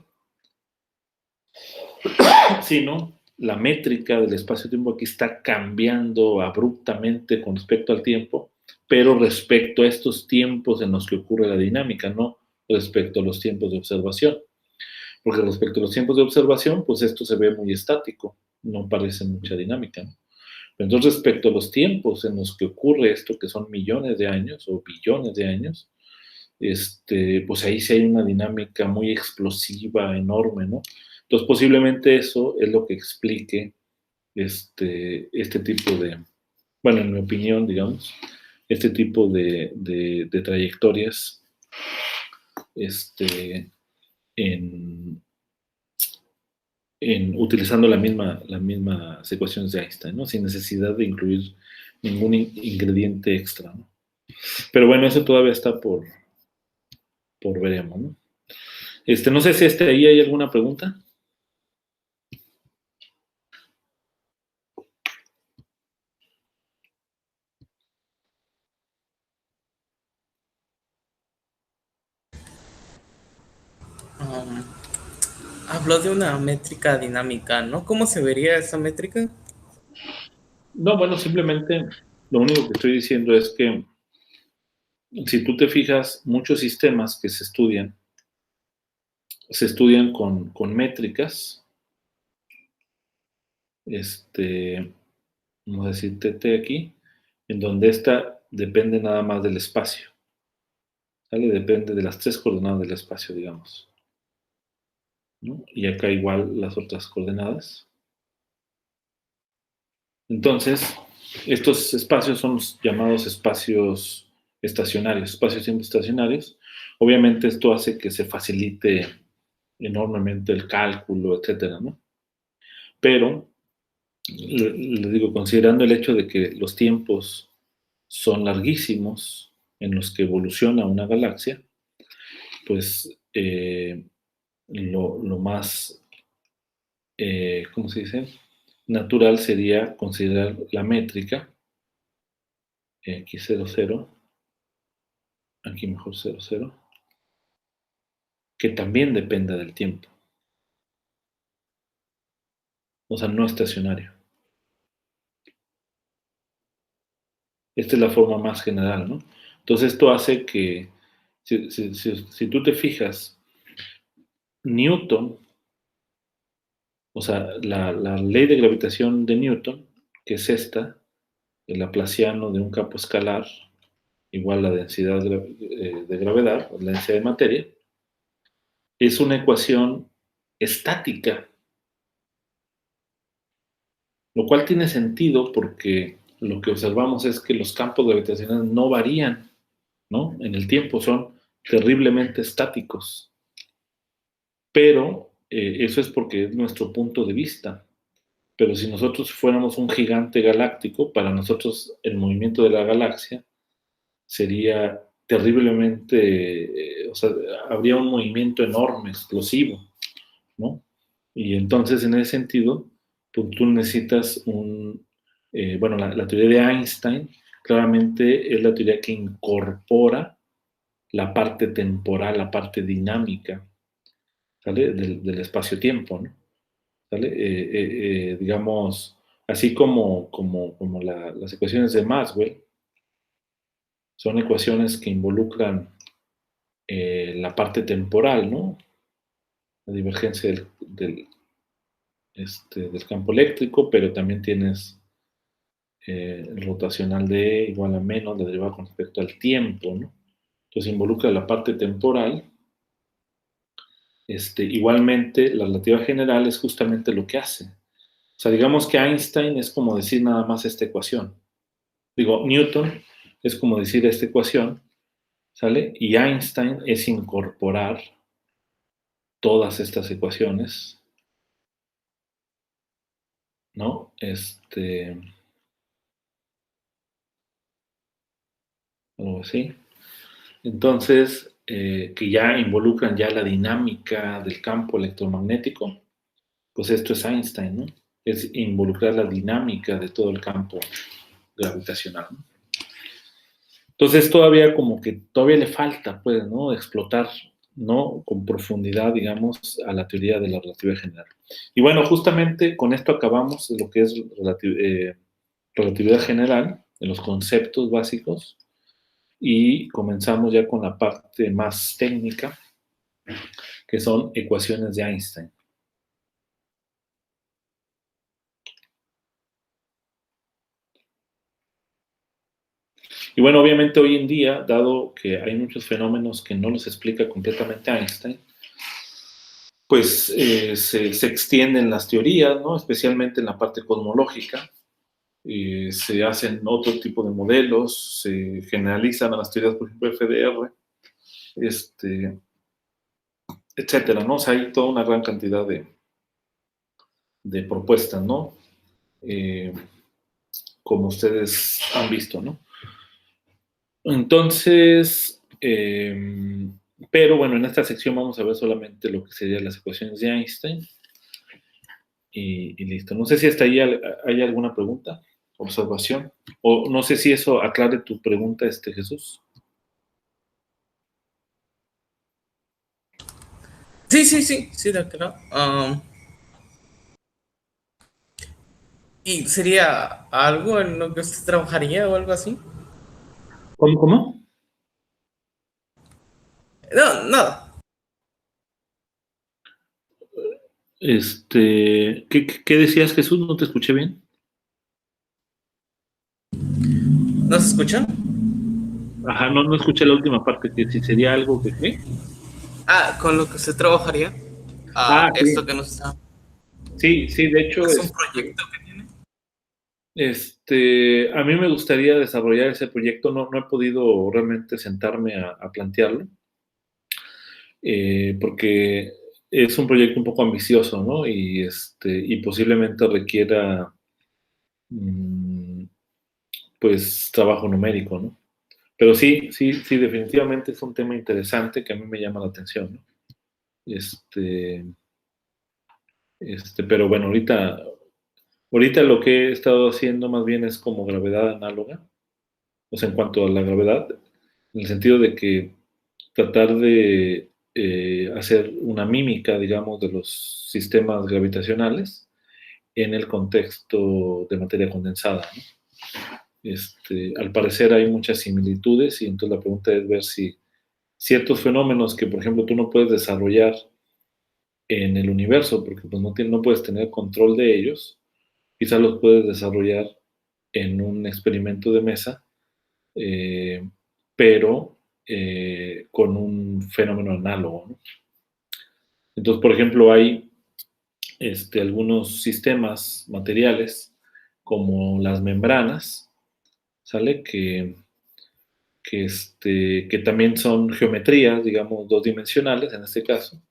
sino la métrica del espacio-tiempo aquí está cambiando abruptamente con respecto al tiempo, pero respecto a estos tiempos en los que ocurre la dinámica, no respecto a los tiempos de observación. Porque respecto a los tiempos de observación, pues esto se ve muy estático, no parece mucha dinámica, ¿no? Pero entonces, respecto a los tiempos en los que ocurre esto, que son millones de años o billones de años, pues ahí sí hay una dinámica muy explosiva, enorme, ¿no? Entonces, posiblemente eso es lo que explique este tipo de, bueno, en mi opinión, digamos, este tipo de trayectorias en, utilizando las mismas ecuaciones de Einstein, ¿no? Sin necesidad de incluir ningún ingrediente extra, ¿no? Pero bueno, eso todavía está por veremos, ¿no? No sé si ahí hay alguna pregunta. Um, Habló de una métrica dinámica, ¿no? ¿Cómo se vería esa métrica? No, bueno, simplemente lo único que estoy diciendo es que si tú te fijas, muchos sistemas que se estudian con métricas, vamos a decir TT aquí, en donde esta depende nada más del espacio, ¿sale? Depende de las 3 coordenadas del espacio, digamos, ¿no? Y acá igual las otras coordenadas. Entonces, estos espacios son los llamados espacios estacionarios, espacios-tiempo estacionarios. Obviamente esto hace que se facilite enormemente el cálculo, etcétera, ¿no? Pero, les digo, considerando el hecho de que los tiempos son larguísimos en los que evoluciona una galaxia, pues lo más, ¿cómo se dice? Natural sería considerar la métrica, aquí 0,0, aquí mejor 0,0, que también depende del tiempo, o sea, no estacionario. Esta es la forma más general, ¿no? Entonces esto hace que, si tú te fijas, Newton, o sea, la ley de gravitación de Newton, que es esta, el laplaciano de un campo escalar igual a la densidad de gravedad, o la densidad de materia, es una ecuación estática, lo cual tiene sentido porque lo que observamos es que los campos gravitacionales no varían, ¿no? En el tiempo, son terriblemente estáticos. Pero eso es porque es nuestro punto de vista. Pero si nosotros fuéramos un gigante galáctico, para nosotros el movimiento de la galaxia sería terriblemente, o sea, habría un movimiento enorme, explosivo, ¿no? Y entonces, en ese sentido, pues, tú necesitas bueno, la teoría de Einstein claramente es la teoría que incorpora la parte temporal, la parte dinámica, ¿sale? Del espacio-tiempo, ¿no? ¿Sale? Digamos, así como las ecuaciones de Maxwell, son ecuaciones que involucran la parte temporal, ¿no? La divergencia del campo eléctrico, pero también tienes el rotacional de igual a menos, la derivada con respecto al tiempo, ¿no? Entonces involucra la parte temporal. Igualmente, la relatividad general es justamente lo que hace. O sea, digamos que Einstein es como decir nada más esta ecuación. Digo, Newton es como decir esta ecuación, ¿sale? Y Einstein es incorporar todas estas ecuaciones, ¿no? Algo así. Entonces, que ya involucran ya la dinámica del campo electromagnético, pues esto es Einstein, ¿no? Es involucrar la dinámica de todo el campo gravitacional, ¿no? Entonces todavía como que todavía le falta, pues, ¿no? Explotar, ¿no? Con profundidad, digamos, a la teoría de la relatividad general. Y bueno, justamente con esto acabamos de lo que es relatividad general, de los conceptos básicos, y comenzamos ya con la parte más técnica, que son ecuaciones de Einstein. Y bueno, obviamente hoy en día, dado que hay muchos fenómenos que no los explica completamente Einstein, pues se extienden las teorías, ¿no? Especialmente en la parte cosmológica. Se hacen otro tipo de modelos, se generalizan a las teorías, por ejemplo, FDR, etcétera, ¿no? O sea, hay toda una gran cantidad de propuestas, ¿no? Como ustedes han visto, ¿no? Entonces, pero bueno, en esta sección vamos a ver solamente lo que serían las ecuaciones de Einstein y listo. No sé si hasta ahí hay alguna pregunta, observación, o no sé si eso aclare tu pregunta, Jesús. Sí, de claro. ¿Y sería algo en lo que usted trabajaría o algo así? ¿Cómo? No, nada. ¿Qué decías, Jesús? No te escuché bien. ¿No se escuchan? Ajá, no escuché la última parte, que si sería algo que qué. Con lo que usted trabajaría. Ah, Esto sí. que nos está. Sí, de hecho, ¿Es un proyecto que tiene? a mí me gustaría desarrollar ese proyecto, no he podido realmente sentarme a plantearlo, porque es un proyecto un poco ambicioso, ¿no? Y posiblemente requiera, mm, pues, trabajo numérico, ¿no? Pero sí, definitivamente es un tema interesante que a mí me llama la atención, ¿no? Este, pero bueno, ahorita lo que he estado haciendo más bien es como gravedad análoga, o sea, en cuanto a la gravedad, en el sentido de que tratar de hacer una mímica, digamos, de los sistemas gravitacionales en el contexto de materia condensada, ¿no? Al parecer hay muchas similitudes y entonces la pregunta es ver si ciertos fenómenos que, por ejemplo, tú no puedes desarrollar en el universo porque pues, no puedes tener control de ellos, quizás los puedes desarrollar en un experimento de mesa, eh, pero con un fenómeno análogo, ¿no? Entonces, por ejemplo, hay algunos sistemas materiales como las membranas, ¿sale? Que también son geometrías, digamos, dos dimensionales en este caso,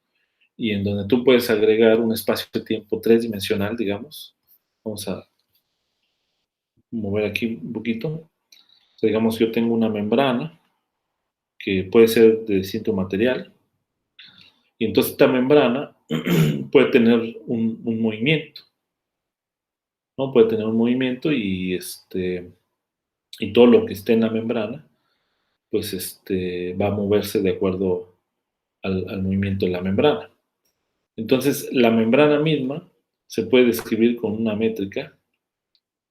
y en donde tú puedes agregar un espacio de tiempo tres-dimensional, digamos. Vamos a mover aquí un poquito. O sea, digamos, yo tengo una membrana que puede ser de distinto material, y entonces esta membrana puede tener un movimiento, ¿no? Puede tener un movimiento y todo lo que esté en la membrana, pues va a moverse de acuerdo al movimiento de la membrana. Entonces, la membrana misma se puede describir con una métrica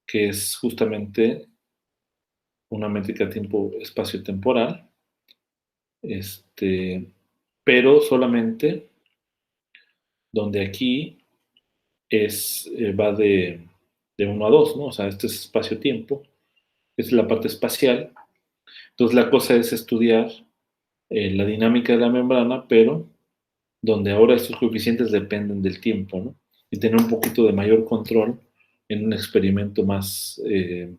que es justamente una métrica tiempo espacio-temporal, pero solamente donde aquí va de 1 a 2, ¿no? O sea, este es espacio-tiempo, esta es la parte espacial. Entonces, la cosa es estudiar la dinámica de la membrana, pero donde ahora estos coeficientes dependen del tiempo, ¿no? Y tener un poquito de mayor control en un experimento más que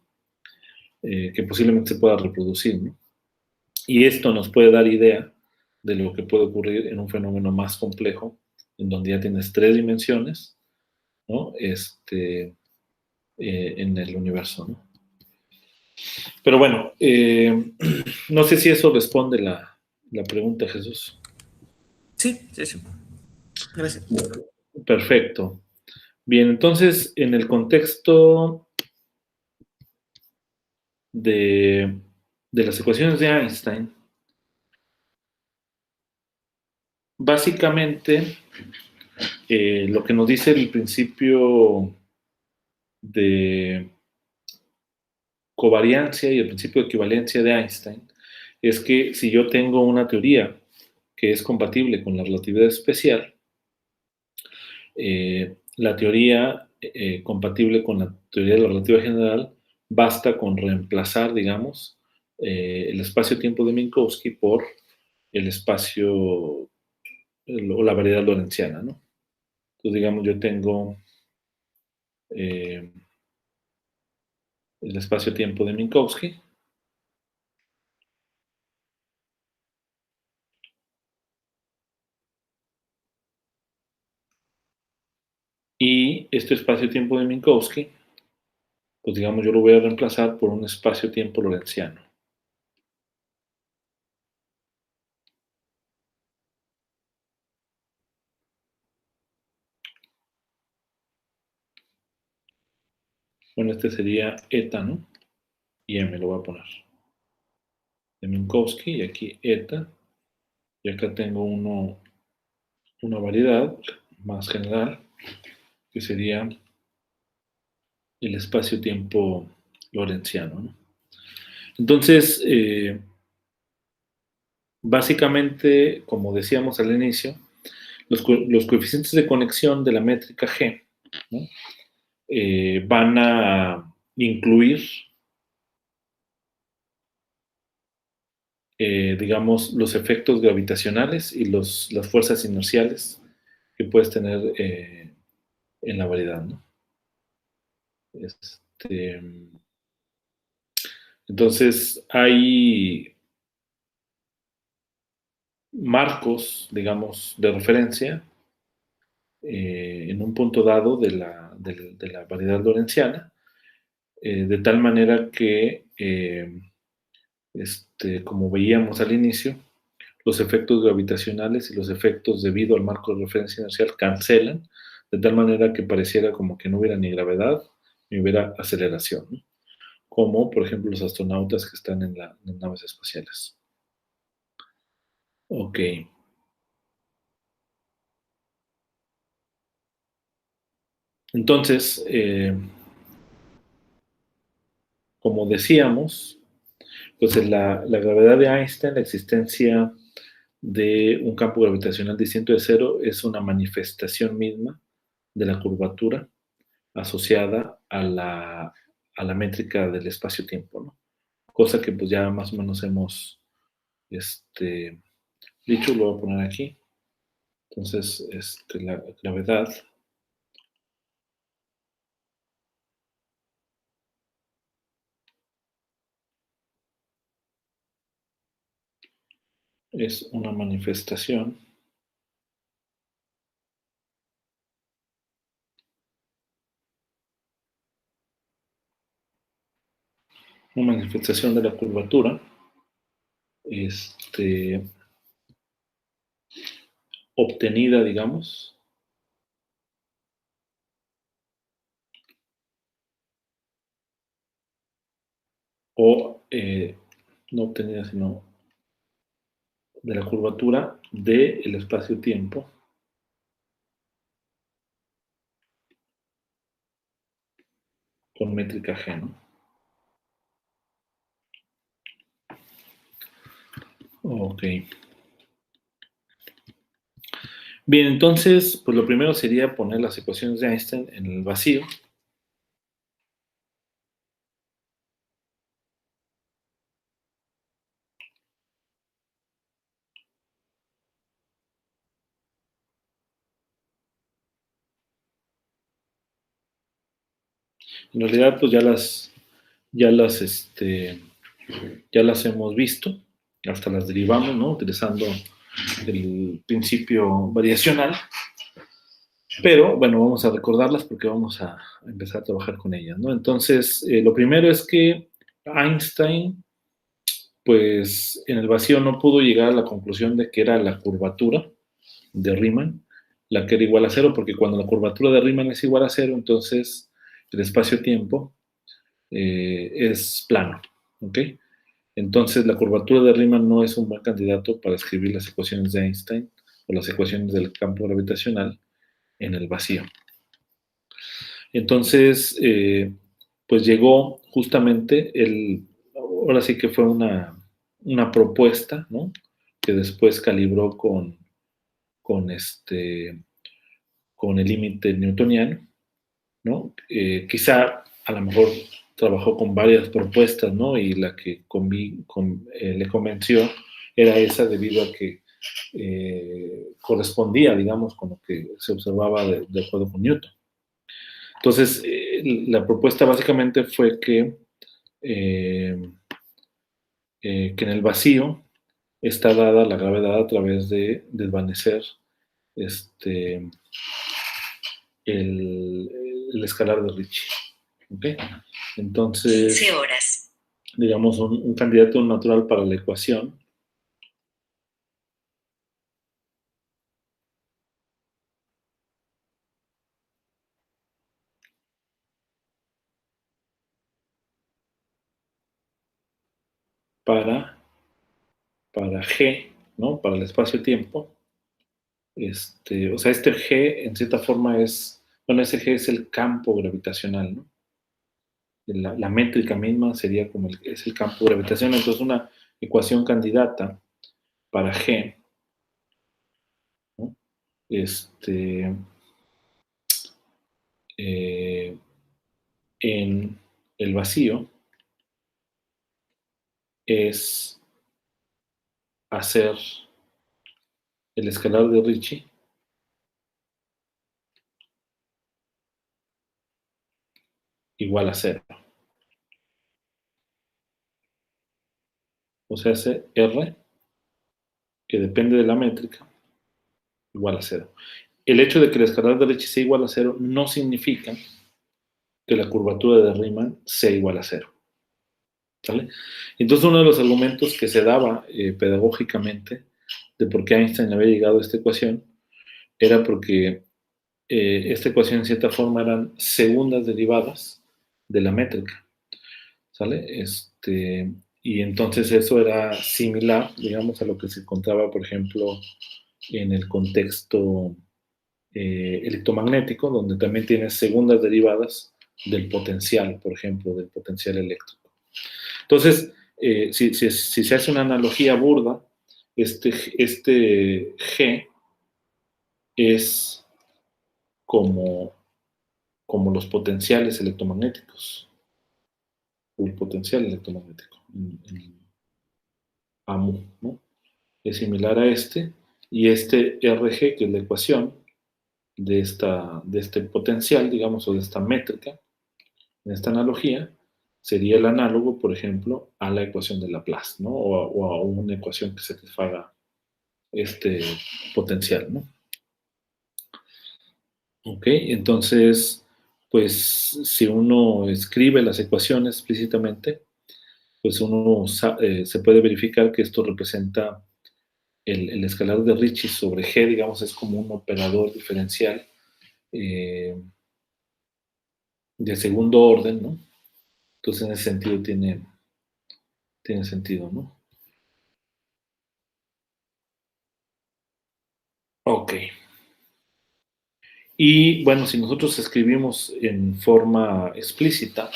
posiblemente se pueda reproducir, ¿no? Y esto nos puede dar idea de lo que puede ocurrir en un fenómeno más complejo, en donde ya tienes tres dimensiones, ¿no? En el universo, ¿no? Pero bueno, no sé si eso responde la pregunta, Jesús. Sí, sí, sí. Gracias. Perfecto. Bien, entonces, en el contexto de las ecuaciones de Einstein, básicamente lo que nos dice el principio de covariancia y el principio de equivalencia de Einstein es que si yo tengo una teoría que es compatible con la relatividad especial, la teoría compatible con la teoría de la relatividad general basta con reemplazar, digamos, el espacio-tiempo de Minkowski por el espacio o la variedad lorentziana, ¿no? Entonces, digamos, yo tengo el espacio-tiempo de Minkowski y este espacio-tiempo de Minkowski, pues digamos, yo lo voy a reemplazar por un espacio-tiempo lorentziano. Bueno, este sería eta, ¿no? Y m lo voy a poner. De Minkowski y aquí eta. Y acá tengo una variedad más general que sería el espacio-tiempo lorentziano, ¿no? Entonces, básicamente, como decíamos al inicio, los coeficientes de conexión de la métrica G, ¿no? Van a incluir, digamos, los efectos gravitacionales y las fuerzas inerciales que puedes tener en la variedad, ¿no? Entonces, hay marcos, digamos, de referencia en un punto dado de la variedad lorentziana, de tal manera que, como veíamos al inicio, los efectos gravitacionales y los efectos debido al marco de referencia inercial cancelan, de tal manera que pareciera como que no hubiera ni gravedad ni hubiera aceleración, ¿no? Como por ejemplo los astronautas que están en las naves espaciales. Ok. ¿De Entonces, como decíamos, pues la gravedad de Einstein, la existencia de un campo gravitacional distinto de cero, es una manifestación misma de la curvatura asociada a la métrica del espacio-tiempo, ¿no? Cosa que pues ya más o menos hemos dicho, lo voy a poner aquí. Entonces, la gravedad es una manifestación de la curvatura obtenida, digamos, o no obtenida, sino de la curvatura del espacio-tiempo con métrica G, ¿no? Ok. Bien, entonces, pues lo primero sería poner las ecuaciones de Einstein en el vacío. En realidad, pues ya las hemos visto, hasta las derivamos, ¿no? Utilizando el principio variacional. Pero bueno, vamos a recordarlas porque vamos a empezar a trabajar con ellas, ¿no? Entonces, lo primero es que Einstein, pues en el vacío no pudo llegar a la conclusión de que era la curvatura de Riemann la que era igual a cero, porque cuando la curvatura de Riemann es igual a cero, entonces el espacio-tiempo es plano, ¿ok? Entonces la curvatura de Riemann no es un buen candidato para escribir las ecuaciones de Einstein o las ecuaciones del campo gravitacional en el vacío. Entonces, pues llegó justamente ahora sí que fue una propuesta, ¿no? Que después calibró con el límite newtoniano, ¿no? Quizá a lo mejor trabajó con varias propuestas, ¿no? Y la que le convenció era esa debido a que correspondía, digamos, con lo que se observaba de acuerdo con Newton. Entonces, la propuesta básicamente fue que en el vacío está dada la gravedad a través de desvanecer el escalar de Ricci. ¿Okay? Entonces, 15 horas. Digamos, un candidato natural para la ecuación para G, ¿no? Para el espacio-tiempo. O sea, este G en cierta forma ese G es el campo gravitacional, ¿no? La métrica misma sería como es el campo gravitacional. Entonces, una ecuación candidata para G, ¿no? En el vacío es hacer el escalar de Ricci igual a cero. O sea, hace R, que depende de la métrica, igual a cero. El hecho de que el escalar de Ricci sea igual a cero no significa que la curvatura de Riemann sea igual a cero. ¿Vale? Entonces, uno de los argumentos que se daba pedagógicamente de por qué Einstein había llegado a esta ecuación era porque esta ecuación en cierta forma eran segundas derivadas de la métrica, ¿sale? Y entonces eso era similar, digamos, a lo que se encontraba, por ejemplo, en el contexto electromagnético, donde también tienes segundas derivadas del potencial, por ejemplo, del potencial eléctrico. Entonces, si se hace una analogía burda, este G es como los potenciales electromagnéticos, o el potencial electromagnético en AMU, ¿no? Es similar a este, y este RG, que es la ecuación de este potencial, digamos, o de esta métrica, en esta analogía, sería el análogo, por ejemplo, a la ecuación de Laplace, ¿no? O a una ecuación que satisfaga este potencial, ¿no? Ok, entonces, pues si uno escribe las ecuaciones explícitamente, pues uno se puede verificar que esto representa el escalar de Ricci sobre G, digamos, es como un operador diferencial de segundo orden, ¿no? Entonces, en ese sentido tiene sentido, ¿no? Ok. Y bueno, si nosotros escribimos en forma explícita,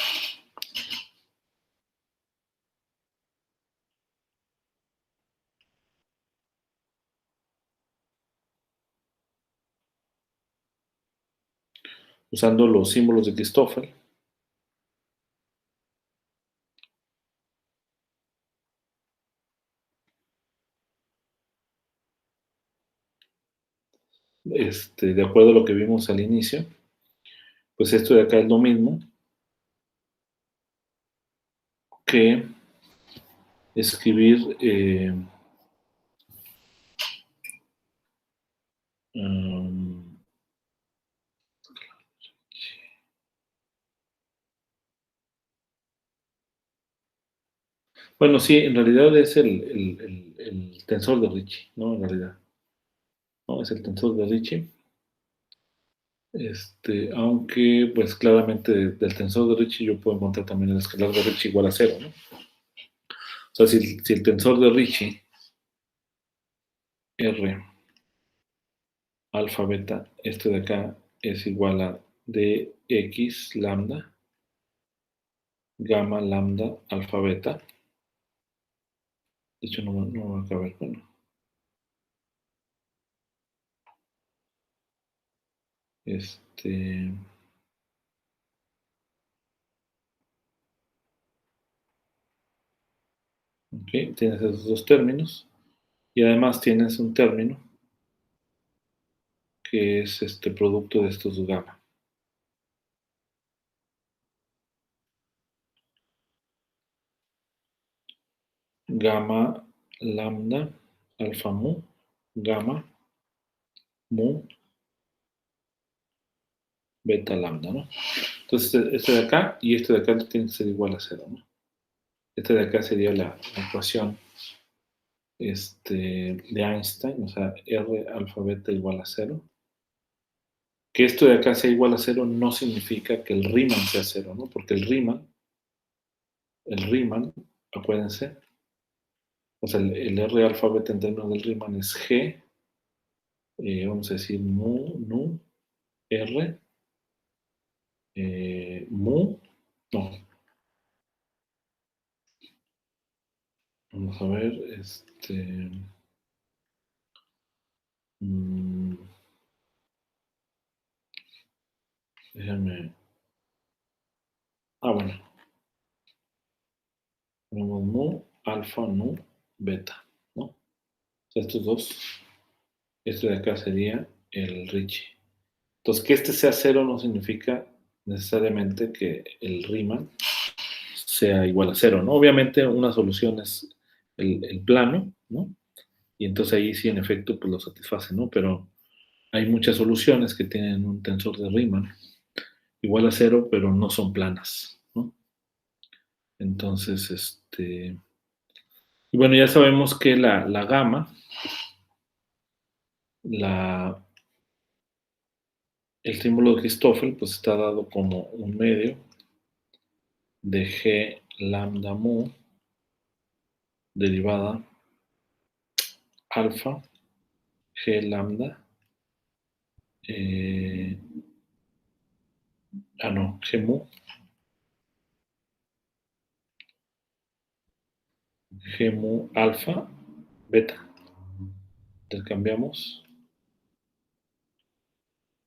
usando los símbolos de Christoffel, de acuerdo a lo que vimos al inicio, pues esto de acá es lo mismo que escribir bueno, sí, en realidad es el tensor de Ricci, ¿no? En realidad, ¿no? Es el tensor de Ricci. Aunque, pues claramente del tensor de Ricci yo puedo encontrar también el escalar de Ricci igual a cero, ¿no? O sea, si el tensor de Ricci, R, alfa, beta, de acá es igual a dx lambda, gamma, lambda, alfa, beta. De hecho, no va a caber, bueno. Ok, tienes esos dos términos. Y además tienes un término que es este producto de estos gamma. Gamma, lambda, alfa mu, gamma, mu, beta, lambda, ¿no? Entonces, de acá y de acá tiene que ser igual a cero, ¿no? De acá sería la ecuación de Einstein, o sea, R alfa beta igual a cero. Que esto de acá sea igual a cero no significa que el Riemann sea cero, ¿no? Porque el Riemann, acuérdense, o sea, el R alfa beta en términos del Riemann es G, vamos a decir mu, nu, R, mu, no, vamos a ver, mm, déjame, bueno, tenemos mu, alfa, nu, beta, ¿no? O sea, estos dos, de acá sería el Ricci. Entonces, que sea cero no significa necesariamente que el Riemann sea igual a cero, ¿no? Obviamente una solución es el plano, ¿no? Y entonces ahí sí, en efecto, pues lo satisface, ¿no? Pero hay muchas soluciones que tienen un tensor de Riemann igual a cero, pero no son planas, ¿no? Entonces, y bueno, ya sabemos que la gamma, el símbolo de Christoffel, pues está dado como un medio de G lambda mu derivada alfa G lambda no, Gmu. Gmu alfa, beta. Intercambiamos.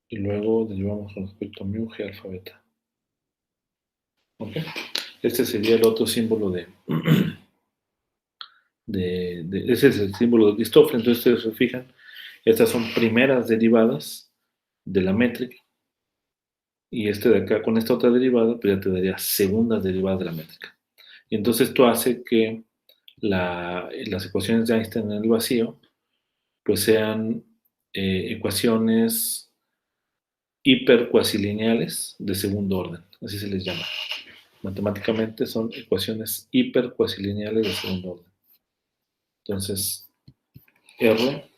Y luego derivamos con respecto a mu, G alfa, beta. ¿Ok? Este sería el otro símbolo ese es el símbolo de Christoffel. Entonces, ustedes se fijan, estas son primeras derivadas de la métrica. Y este de acá, con esta otra derivada, pues ya te daría segundas derivadas de la métrica. Y entonces esto hace que las ecuaciones de Einstein en el vacío, pues sean ecuaciones hipercuasilineales de segundo orden. Así se les llama. Matemáticamente son ecuaciones hipercuasilineales de segundo orden. Entonces, R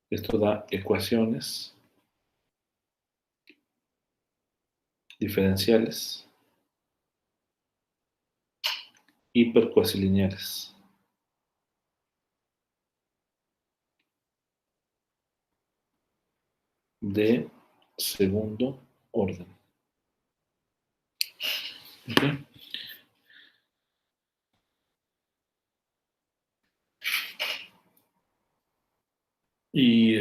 esto da ecuaciones diferenciales hipercuasilineales de segundo orden. ¿Okay? Y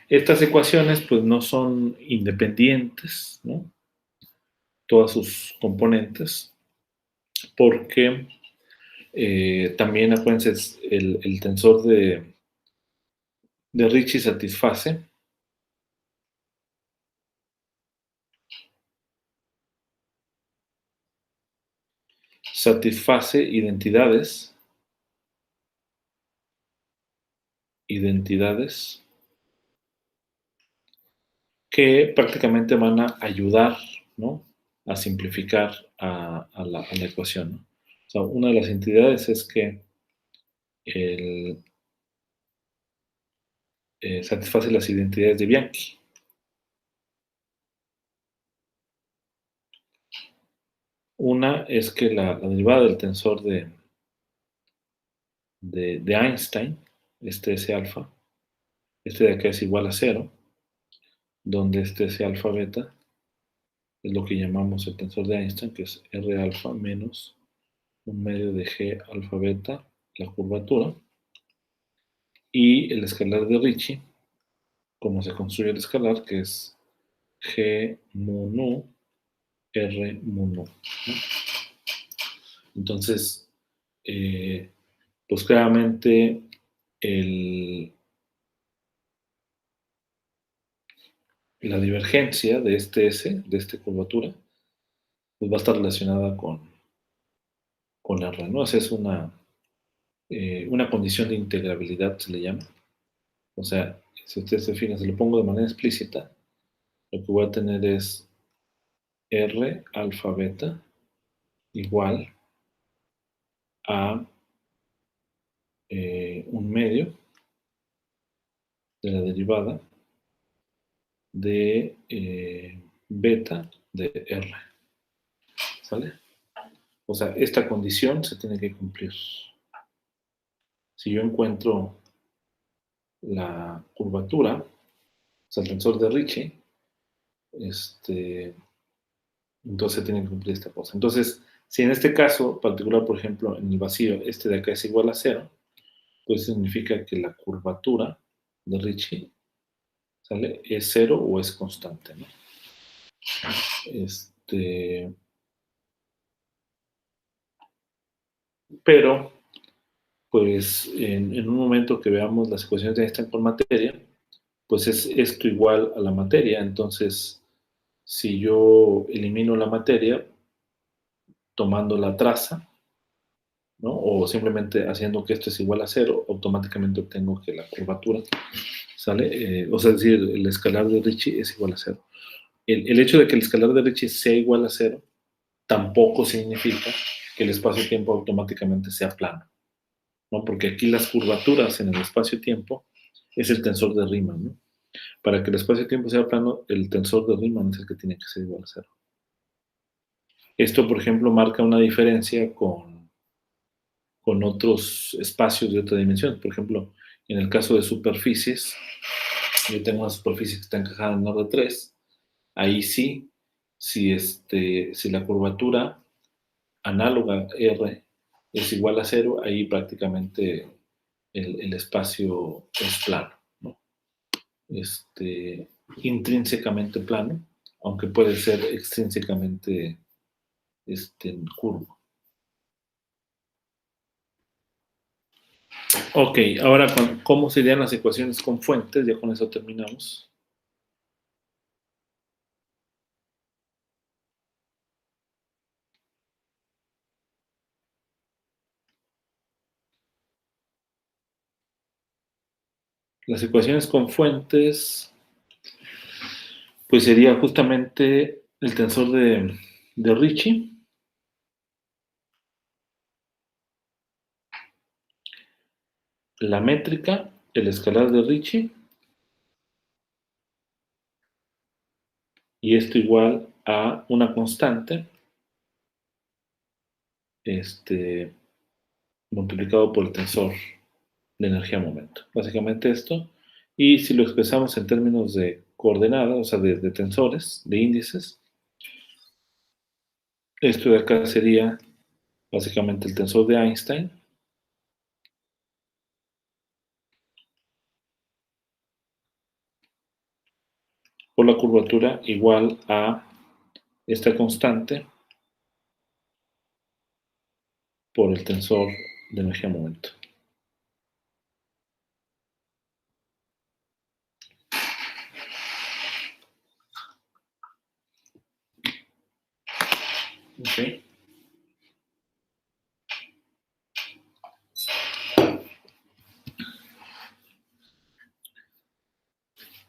estas ecuaciones pues no son independientes, ¿no? Todas sus componentes, porque también, acuérdense, el tensor de Ricci satisface identidades que prácticamente van a ayudar, ¿no?, a simplificar a la ecuación, ¿no? O sea, una de las entidades es que satisface las identidades de Bianchi. Una es que la derivada del tensor de Einstein, S alfa, de acá es igual a 0, donde S alfa beta es lo que llamamos el tensor de Einstein, que es R alfa menos un medio de G alfa beta, la curvatura, y el escalar de Ricci, como se construye el escalar, que es G mu nu, R mu nu, ¿no? Entonces, pues claramente la divergencia de este S, de esta curvatura, pues va a estar relacionada con R, ¿no? Esa es una condición de integrabilidad, se le llama. O sea, si ustedes se fijan, se lo pongo de manera explícita, lo que voy a tener es R alfa beta igual a un medio de la derivada de beta de R. ¿Sale? O sea, esta condición se tiene que cumplir. Si yo encuentro la curvatura, o sea, el tensor de Ricci, entonces tiene que cumplir esta cosa. Entonces, si en este caso particular, por ejemplo, en el vacío, de acá es igual a 0, pues significa que la curvatura de Ricci, ¿sale?, es 0 o es constante, ¿no? Pero, pues, en un momento que veamos las ecuaciones de Einstein por materia, pues es esto igual a la materia. Entonces, si yo elimino la materia tomando la traza, ¿no?, o simplemente haciendo que esto es igual a 0, automáticamente obtengo que la curvatura, ¿sale? O sea, es decir, el escalar de Ricci es igual a 0. El hecho de que el escalar de Ricci sea igual a 0 tampoco significa que el espacio-tiempo automáticamente sea plano, ¿no? Porque aquí las curvaturas en el espacio-tiempo es el tensor de Riemann, ¿no? Para que el espacio-tiempo sea plano, el tensor de Riemann es el que tiene que ser igual a 0. Esto, por ejemplo, marca una diferencia con otros espacios de otra dimensión. Por ejemplo, en el caso de superficies, yo tengo una superficie que está encajada en orden 3. Ahí sí, si la curvatura análoga a R es igual a 0, ahí prácticamente el espacio es plano, ¿no? Intrínsecamente plano, aunque puede ser extrínsecamente curvo. Ok, ahora cómo serían las ecuaciones con fuentes, ya con eso terminamos. Las ecuaciones con fuentes, pues sería justamente el tensor de Ricci, la métrica, el escalar de Ricci, y esto igual a una constante, multiplicado por el tensor de energía-momento. Básicamente esto. Y si lo expresamos en términos de coordenadas, o sea, de tensores, de índices, esto de acá sería básicamente el tensor de Einstein, por la curvatura igual a esta constante por el tensor de energía-momento. Okay.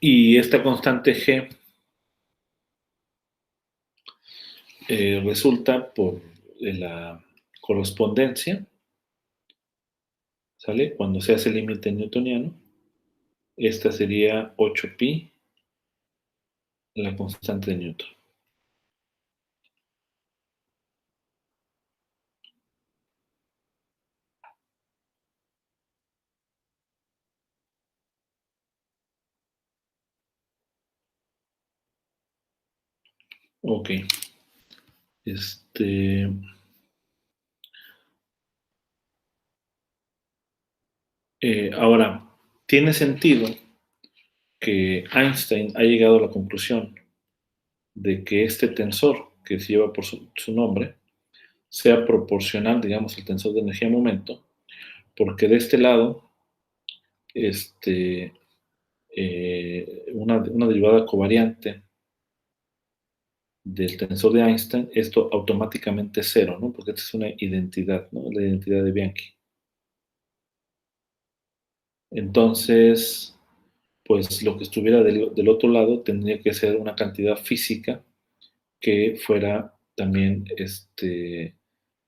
Y esta constante G resulta por la correspondencia, ¿sale? Cuando se hace el límite newtoniano, esta sería 8pi, la constante de Newton. Ok. Ahora, tiene sentido que Einstein ha llegado a la conclusión de que este tensor que se lleva por su nombre sea proporcional, digamos, al tensor de energía-momento, porque de este lado, una derivada covariante del tensor de Einstein, esto automáticamente es cero, ¿no? Porque esta es una identidad, ¿no? La identidad de Bianchi. Entonces, pues lo que estuviera del otro lado tendría que ser una cantidad física que fuera también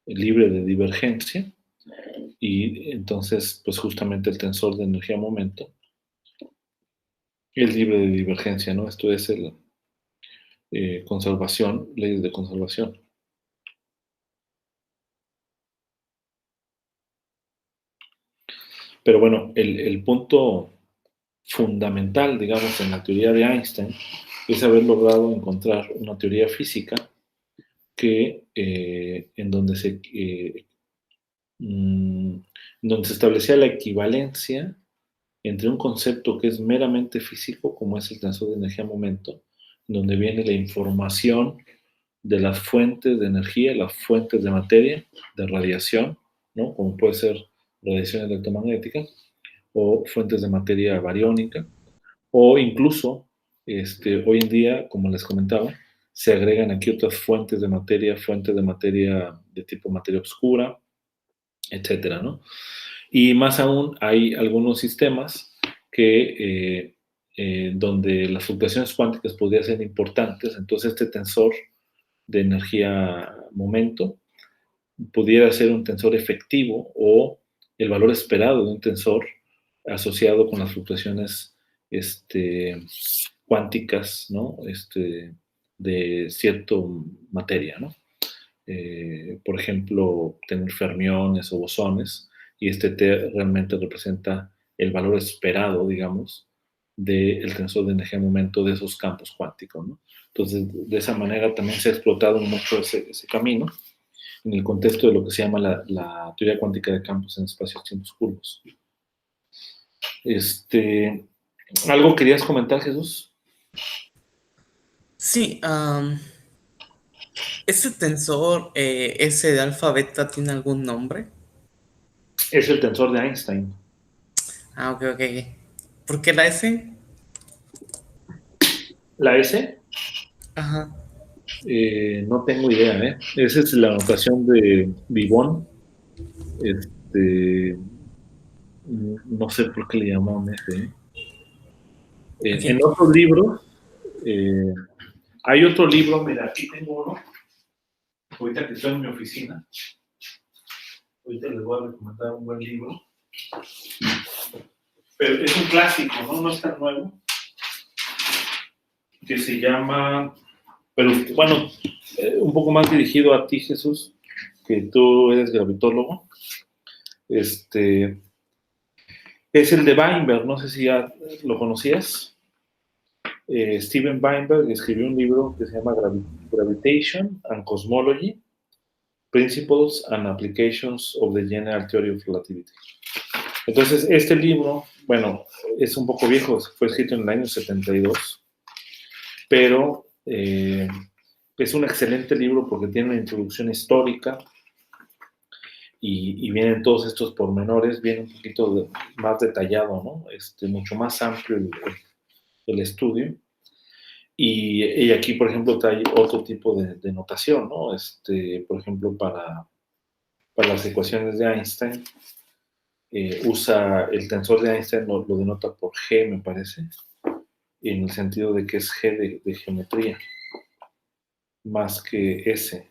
libre de divergencia, y entonces pues justamente el tensor de energía-momento es libre de divergencia, ¿no? Esto es conservación, leyes de conservación. Pero bueno, el punto fundamental, digamos, en la teoría de Einstein es haber logrado encontrar una teoría física que en donde se establecía la equivalencia entre un concepto que es meramente físico, como es el tensor de energía-momento, donde viene la información de las fuentes de energía, las fuentes de materia, de radiación, ¿no? Como puede ser radiación electromagnética, o fuentes de materia bariónica, o incluso, hoy en día, como les comentaba, se agregan aquí otras fuentes de materia de tipo materia oscura, etcétera, ¿no? Y más aún, hay algunos sistemas que, donde las fluctuaciones cuánticas podrían ser importantes, entonces este tensor de energía-momento pudiera ser un tensor efectivo o el valor esperado de un tensor asociado con las fluctuaciones cuánticas, ¿no? De cierta materia, ¿no? por ejemplo, tener fermiones o bosones, y este T realmente representa el valor esperado, digamos, del tensor de energía momento de esos campos cuánticos, ¿no? Entonces, de esa manera también se ha explotado mucho ese camino en el contexto de lo que se llama la teoría cuántica de campos en espacios-tiempos curvos. ¿Algo querías comentar, Jesús? Sí, ¿ese tensor, ese de alfa beta, tiene algún nombre? Es el tensor de Einstein. Ah, ok, ok. ¿Por qué la S? La S, Ajá. no tengo idea, ¿eh? Esa es la notación de Vivón. No sé por qué le llamaron S, ¿eh? Ok. En otros libros, eh, hay otro libro, mira, aquí tengo uno, ahorita que estoy en mi oficina, ahorita les voy a recomendar un buen libro, pero es un clásico, ¿no? No es tan nuevo, que se llama, pero bueno, un poco más dirigido a ti, Jesús, que tú eres gravitólogo. Es el de Weinberg, no sé si ya lo conocías. Steven Weinberg escribió un libro que se llama Gravitation and Cosmology, Principles and Applications of the General Theory of Relativity. Entonces, este libro, bueno, es un poco viejo, fue escrito en el año 72, pero es un excelente libro porque tiene una introducción histórica y vienen todos estos pormenores, viene un poquito más detallado, ¿no? Mucho más amplio el estudio. Y aquí, por ejemplo, trae otro tipo de notación, ¿no? Por ejemplo, para las ecuaciones de Einstein, usa el tensor de Einstein, lo denota por G, me parece, en el sentido de que es G de geometría, más que S.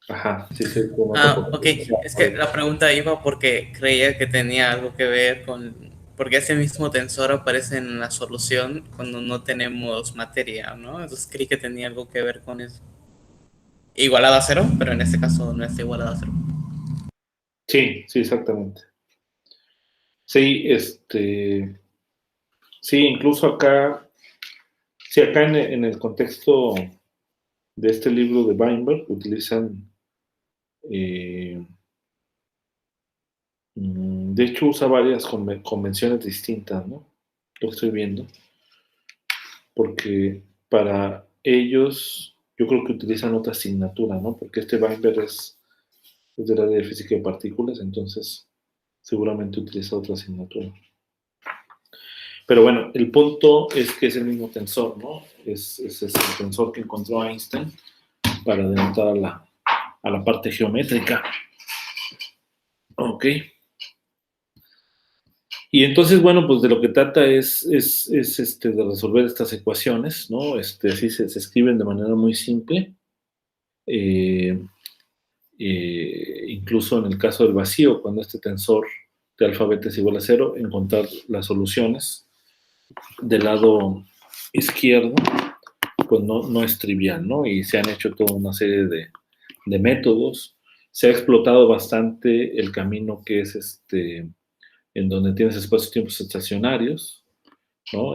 Ajá, sí, se denota por Ok. Es que la pregunta iba porque creía que tenía algo que ver con... Porque ese mismo tensor aparece en la solución cuando no tenemos materia, ¿no? Entonces creí que tenía algo que ver con eso. Igualada a cero, pero en este caso no está igualada a cero. Sí, sí, exactamente. Sí, sí, incluso acá, sí, acá en el contexto de este libro de Weinberg utilizan, de hecho usa varias convenciones distintas, ¿no? Lo estoy viendo, porque para ellos yo creo que utilizan otra asignatura, ¿no? Porque Weinberg es del área de física de partículas, entonces seguramente utiliza otra asignatura. Pero bueno, el punto es que es el mismo tensor, ¿no? Es el tensor que encontró Einstein para denotar a la parte geométrica. Ok. Y entonces, bueno, pues de lo que trata es de resolver estas ecuaciones, ¿no? Así se escriben de manera muy simple. Incluso en el caso del vacío, cuando este tensor de alfa beta es igual a 0, encontrar las soluciones del lado izquierdo, pues no es trivial, ¿no? Y se han hecho toda una serie de métodos. Se ha explotado bastante el camino que es en donde tienes espacios-tiempos estacionarios, ¿no?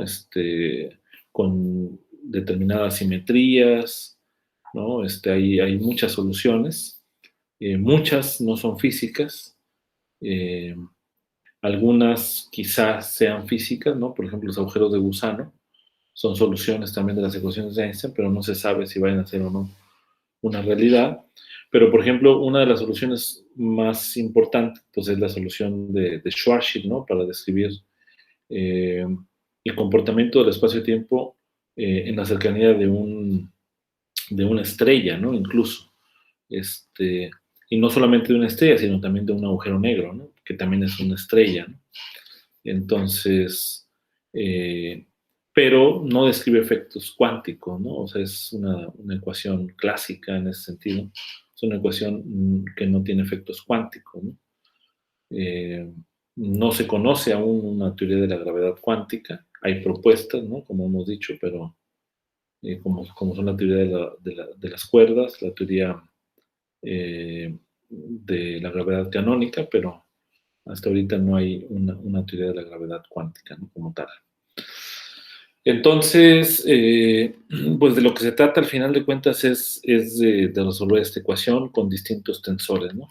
Con determinadas simetrías, ¿no? Hay muchas soluciones, muchas no son físicas, algunas quizás sean físicas, ¿no? Por ejemplo, los agujeros de gusano son soluciones también de las ecuaciones de Einstein, pero no se sabe si vayan a ser o no una realidad. Pero, por ejemplo, una de las soluciones más importantes pues, es la solución de Schwarzschild, ¿no? Para describir el comportamiento del espacio-tiempo en la cercanía de una estrella, ¿no? Incluso. Y no solamente de una estrella, sino también de un agujero negro, ¿no? Que también es una estrella, ¿no? Entonces, pero no describe efectos cuánticos, ¿no? O sea, es una ecuación clásica en ese sentido. Es una ecuación que no tiene efectos cuánticos, ¿no? No se conoce aún una teoría de la gravedad cuántica. Hay propuestas, ¿no? Como hemos dicho, pero como son la teoría de las cuerdas, la teoría de la gravedad canónica, pero hasta ahorita no hay una teoría de la gravedad cuántica, ¿no? Como tal. Entonces, pues de lo que se trata al final de cuentas es de resolver esta ecuación con distintos tensores, ¿no?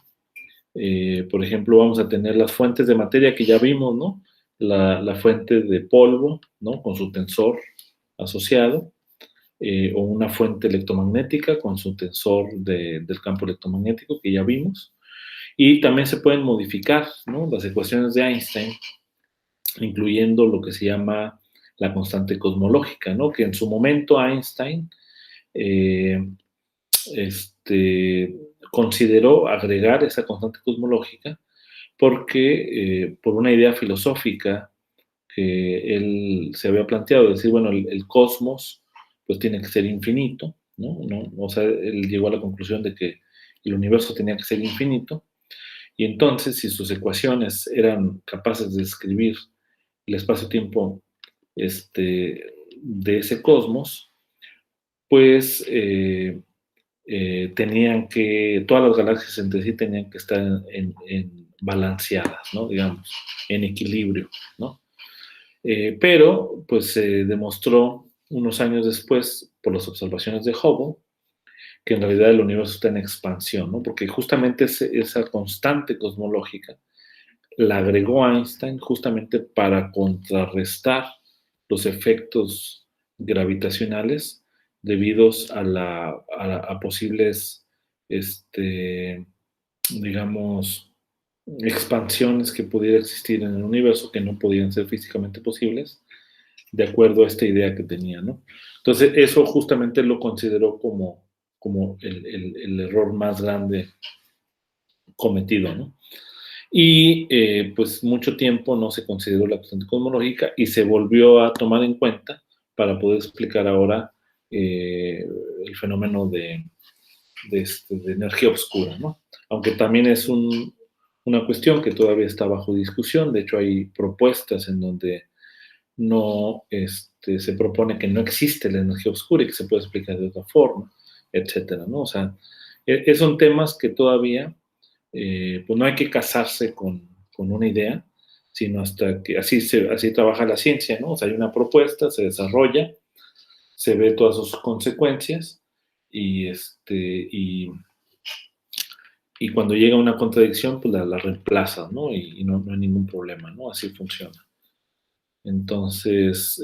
Por ejemplo, vamos a tener las fuentes de materia que ya vimos, ¿no? La fuente de polvo, ¿no? Con su tensor asociado, o una fuente electromagnética con su tensor del campo electromagnético que ya vimos. Y también se pueden modificar, ¿no? Las ecuaciones de Einstein, incluyendo lo que se llama la constante cosmológica, ¿no? Que en su momento Einstein consideró agregar esa constante cosmológica porque por una idea filosófica que él se había planteado, decir, bueno, el cosmos pues tiene que ser infinito, ¿no? O sea, él llegó a la conclusión de que el universo tenía que ser infinito, y entonces si sus ecuaciones eran capaces de describir el espacio-tiempo de ese cosmos, pues tenían que, todas las galaxias entre sí tenían que estar en balanceadas, ¿no? Digamos, en equilibrio, ¿no? Pero, pues se demostró unos años después, por las observaciones de Hubble, que en realidad el universo está en expansión, ¿no? Porque justamente esa constante cosmológica la agregó Einstein justamente para contrarrestar los efectos gravitacionales debidos a posibles, digamos, expansiones que pudiera existir en el universo que no podían ser físicamente posibles, de acuerdo a esta idea que tenía, ¿no? Entonces, eso justamente lo consideró como el error más grande cometido, ¿no? Y pues mucho tiempo no se consideró la constante cosmológica y se volvió a tomar en cuenta para poder explicar ahora el fenómeno de energía oscura, ¿no? Aunque también es una cuestión que todavía está bajo discusión. De hecho, hay propuestas en donde no se propone que no existe la energía oscura y que se puede explicar de otra forma, etcétera, ¿no? O sea, son temas que todavía pues no hay que casarse con una idea, sino hasta que así trabaja la ciencia, ¿no? O sea, hay una propuesta, se desarrolla, se ve todas sus consecuencias y, y cuando llega una contradicción, pues la reemplaza, ¿no? Y no hay ningún problema, ¿no? Así funciona. Entonces,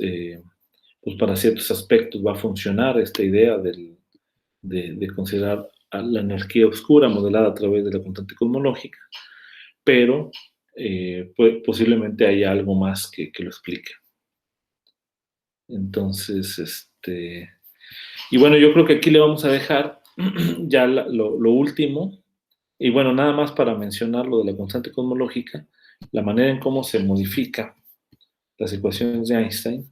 pues para ciertos aspectos va a funcionar esta idea de considerar a la energía oscura modelada a través de la constante cosmológica, pero posiblemente haya algo más que lo explique. Entonces, y bueno, yo creo que aquí le vamos a dejar ya lo último, y bueno, nada más para mencionar lo de la constante cosmológica, la manera en cómo se modifica las ecuaciones de Einstein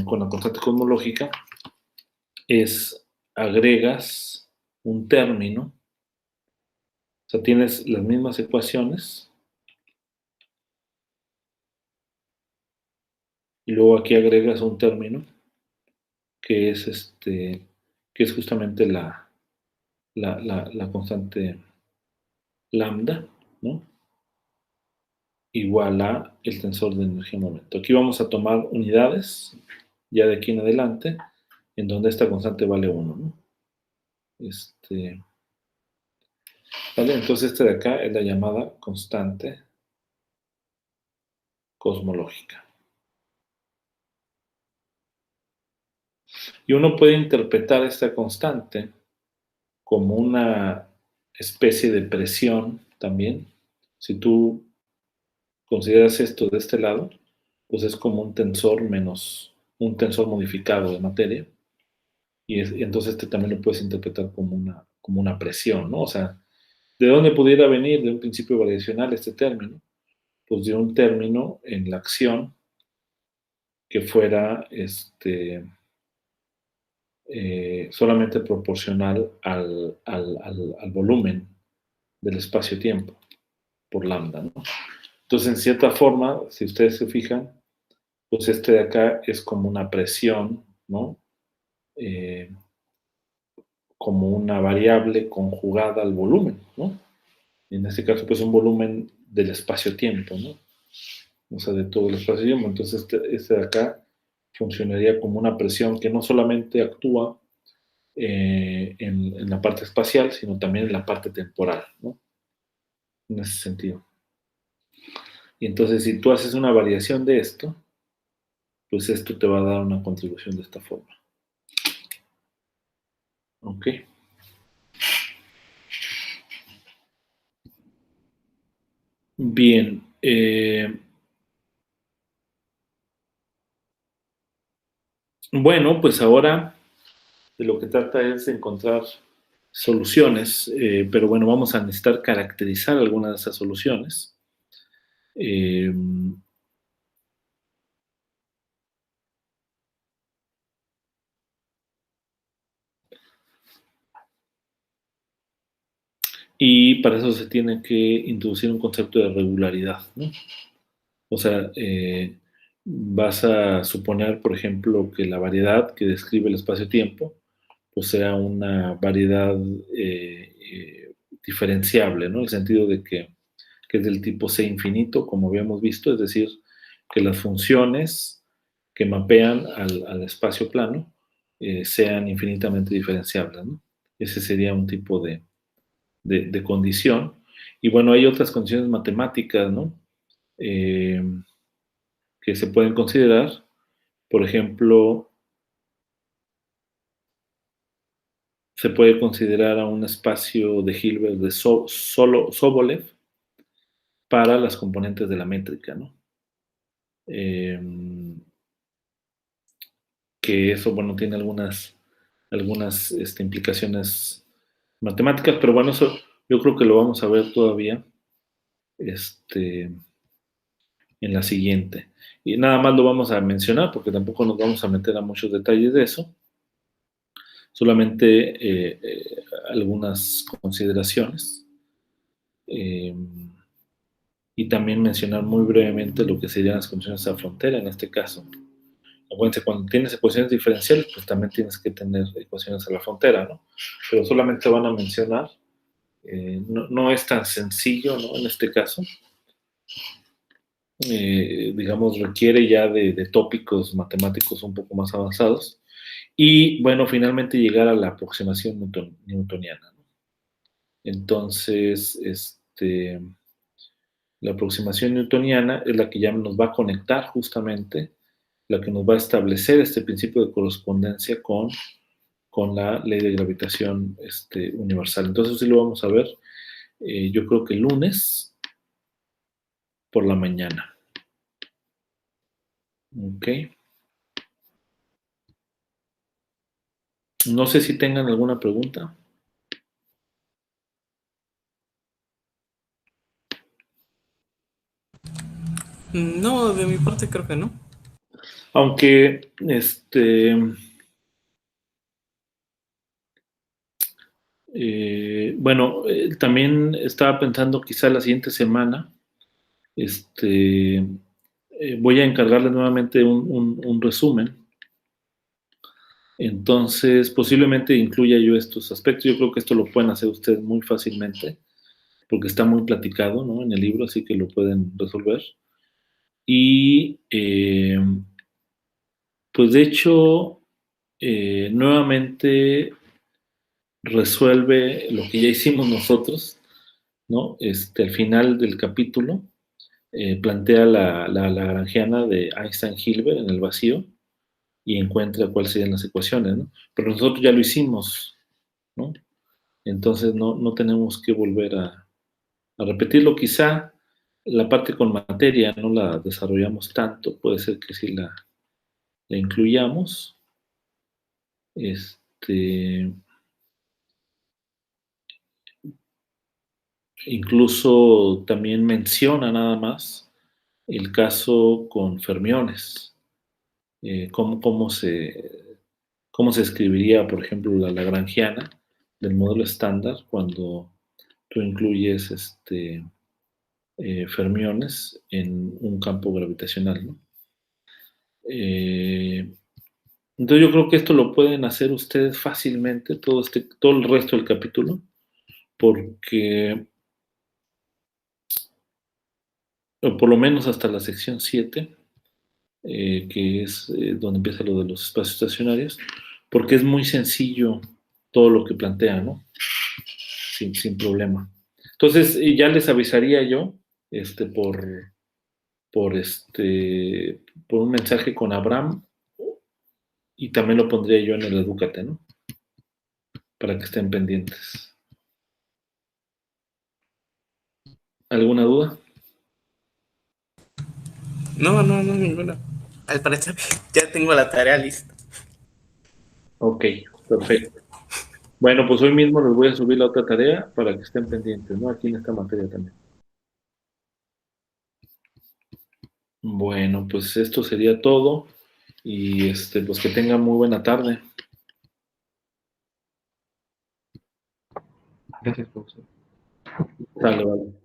con la constante cosmológica es agregas un término, o sea, tienes las mismas ecuaciones, y luego aquí agregas un término que es que es justamente la constante lambda, ¿no? Igual a el tensor de energía-momento. Aquí vamos a tomar unidades, ya de aquí en adelante, en donde esta constante vale 1, ¿no? ¿Vale? Entonces de acá es la llamada constante cosmológica. Y uno puede interpretar esta constante como una especie de presión también. Si tú consideras esto de este lado, pues es como un tensor menos un tensor modificado de materia. Y entonces también lo puedes interpretar como una presión, ¿no? O sea, ¿de dónde pudiera venir de un principio variacional este término? Pues de un término en la acción que fuera solamente proporcional al volumen del espacio-tiempo por lambda, ¿no? Entonces, en cierta forma, si ustedes se fijan, pues de acá es como una presión, ¿no? como una variable conjugada al volumen, ¿no? En este caso, pues un volumen del espacio-tiempo, ¿no? O sea, de todo el espacio-tiempo. Entonces, este de acá funcionaría como una presión que no solamente actúa en la parte espacial, sino también en la parte temporal, ¿no? En ese sentido. Y entonces, si tú haces una variación de esto, pues esto te va a dar una contribución de esta forma. ¿Ok? Bien. Bueno, pues ahora de lo que trata es de encontrar soluciones, pero bueno, vamos a necesitar caracterizar algunas de esas soluciones. Eh, y para eso se tiene que introducir un concepto de regularidad, ¿no? O sea, vas a suponer, por ejemplo, que la variedad que describe el espacio-tiempo pues sea una variedad diferenciable, ¿no? En el sentido de que es del tipo C infinito, como habíamos visto, es decir, que las funciones que mapean al espacio plano sean infinitamente diferenciables, ¿no? Ese sería un tipo de condición. Y bueno, hay otras condiciones matemáticas, ¿no? Eh, que se pueden considerar, por ejemplo, se puede considerar a un espacio de Hilbert de Sobolev para las componentes de la métrica, ¿no? Que eso, bueno, tiene algunas implicaciones matemáticas, pero bueno, eso yo creo que lo vamos a ver todavía en la siguiente. Y nada más lo vamos a mencionar porque tampoco nos vamos a meter a muchos detalles de eso, solamente algunas consideraciones. Y también mencionar muy brevemente lo que serían las condiciones a frontera en este caso. Acuérdense, cuando tienes ecuaciones diferenciales, pues también tienes que tener ecuaciones a la frontera, ¿no? Pero solamente van a mencionar, no es tan sencillo, ¿no? En este caso, digamos, requiere ya de tópicos matemáticos un poco más avanzados. Y bueno, finalmente llegar a la aproximación newtoniana, ¿no? Entonces, la aproximación newtoniana es la que ya nos va a conectar justamente, la que nos va a establecer este principio de correspondencia con la ley de gravitación universal. Entonces sí lo vamos a ver, yo creo que el lunes por la mañana. Ok. No sé si tengan alguna pregunta. No, de mi parte creo que no. Aunque, bueno, también estaba pensando quizá la siguiente semana, voy a encargarle nuevamente un resumen. Entonces, posiblemente incluya yo estos aspectos. Yo creo que esto lo pueden hacer ustedes muy fácilmente, porque está muy platicado, ¿no? En el libro, así que lo pueden resolver. Y, pues de hecho, nuevamente resuelve lo que ya hicimos nosotros, ¿no? Al final del capítulo, plantea la lagrangiana de Einstein-Hilbert en el vacío y encuentra cuáles serían las ecuaciones, ¿no? Pero nosotros ya lo hicimos, ¿no? Entonces no tenemos que volver a repetirlo. Quizá la parte con materia no la desarrollamos tanto, puede ser que sí la incluyamos. Incluso también menciona nada más el caso con fermiones, cómo se escribiría, por ejemplo, la lagrangiana del modelo estándar cuando tú incluyes fermiones en un campo gravitacional, ¿no? Entonces yo creo que esto lo pueden hacer ustedes fácilmente, todo el resto del capítulo, porque, o por lo menos hasta la sección 7, que es donde empieza lo de los espacios estacionarios, porque es muy sencillo todo lo que plantea, ¿no? Sin problema. Entonces, ya les avisaría yo, por un mensaje con Abraham, y también lo pondría yo en el Edúcate, ¿no? Para que estén pendientes. ¿Alguna duda? No, ninguna. Al parecer ya tengo la tarea lista. Ok, perfecto. Bueno, pues hoy mismo les voy a subir la otra tarea para que estén pendientes, ¿no? Aquí en esta materia también. Bueno, pues esto sería todo y pues que tengan muy buena tarde. Gracias, profesor. Sale, vale.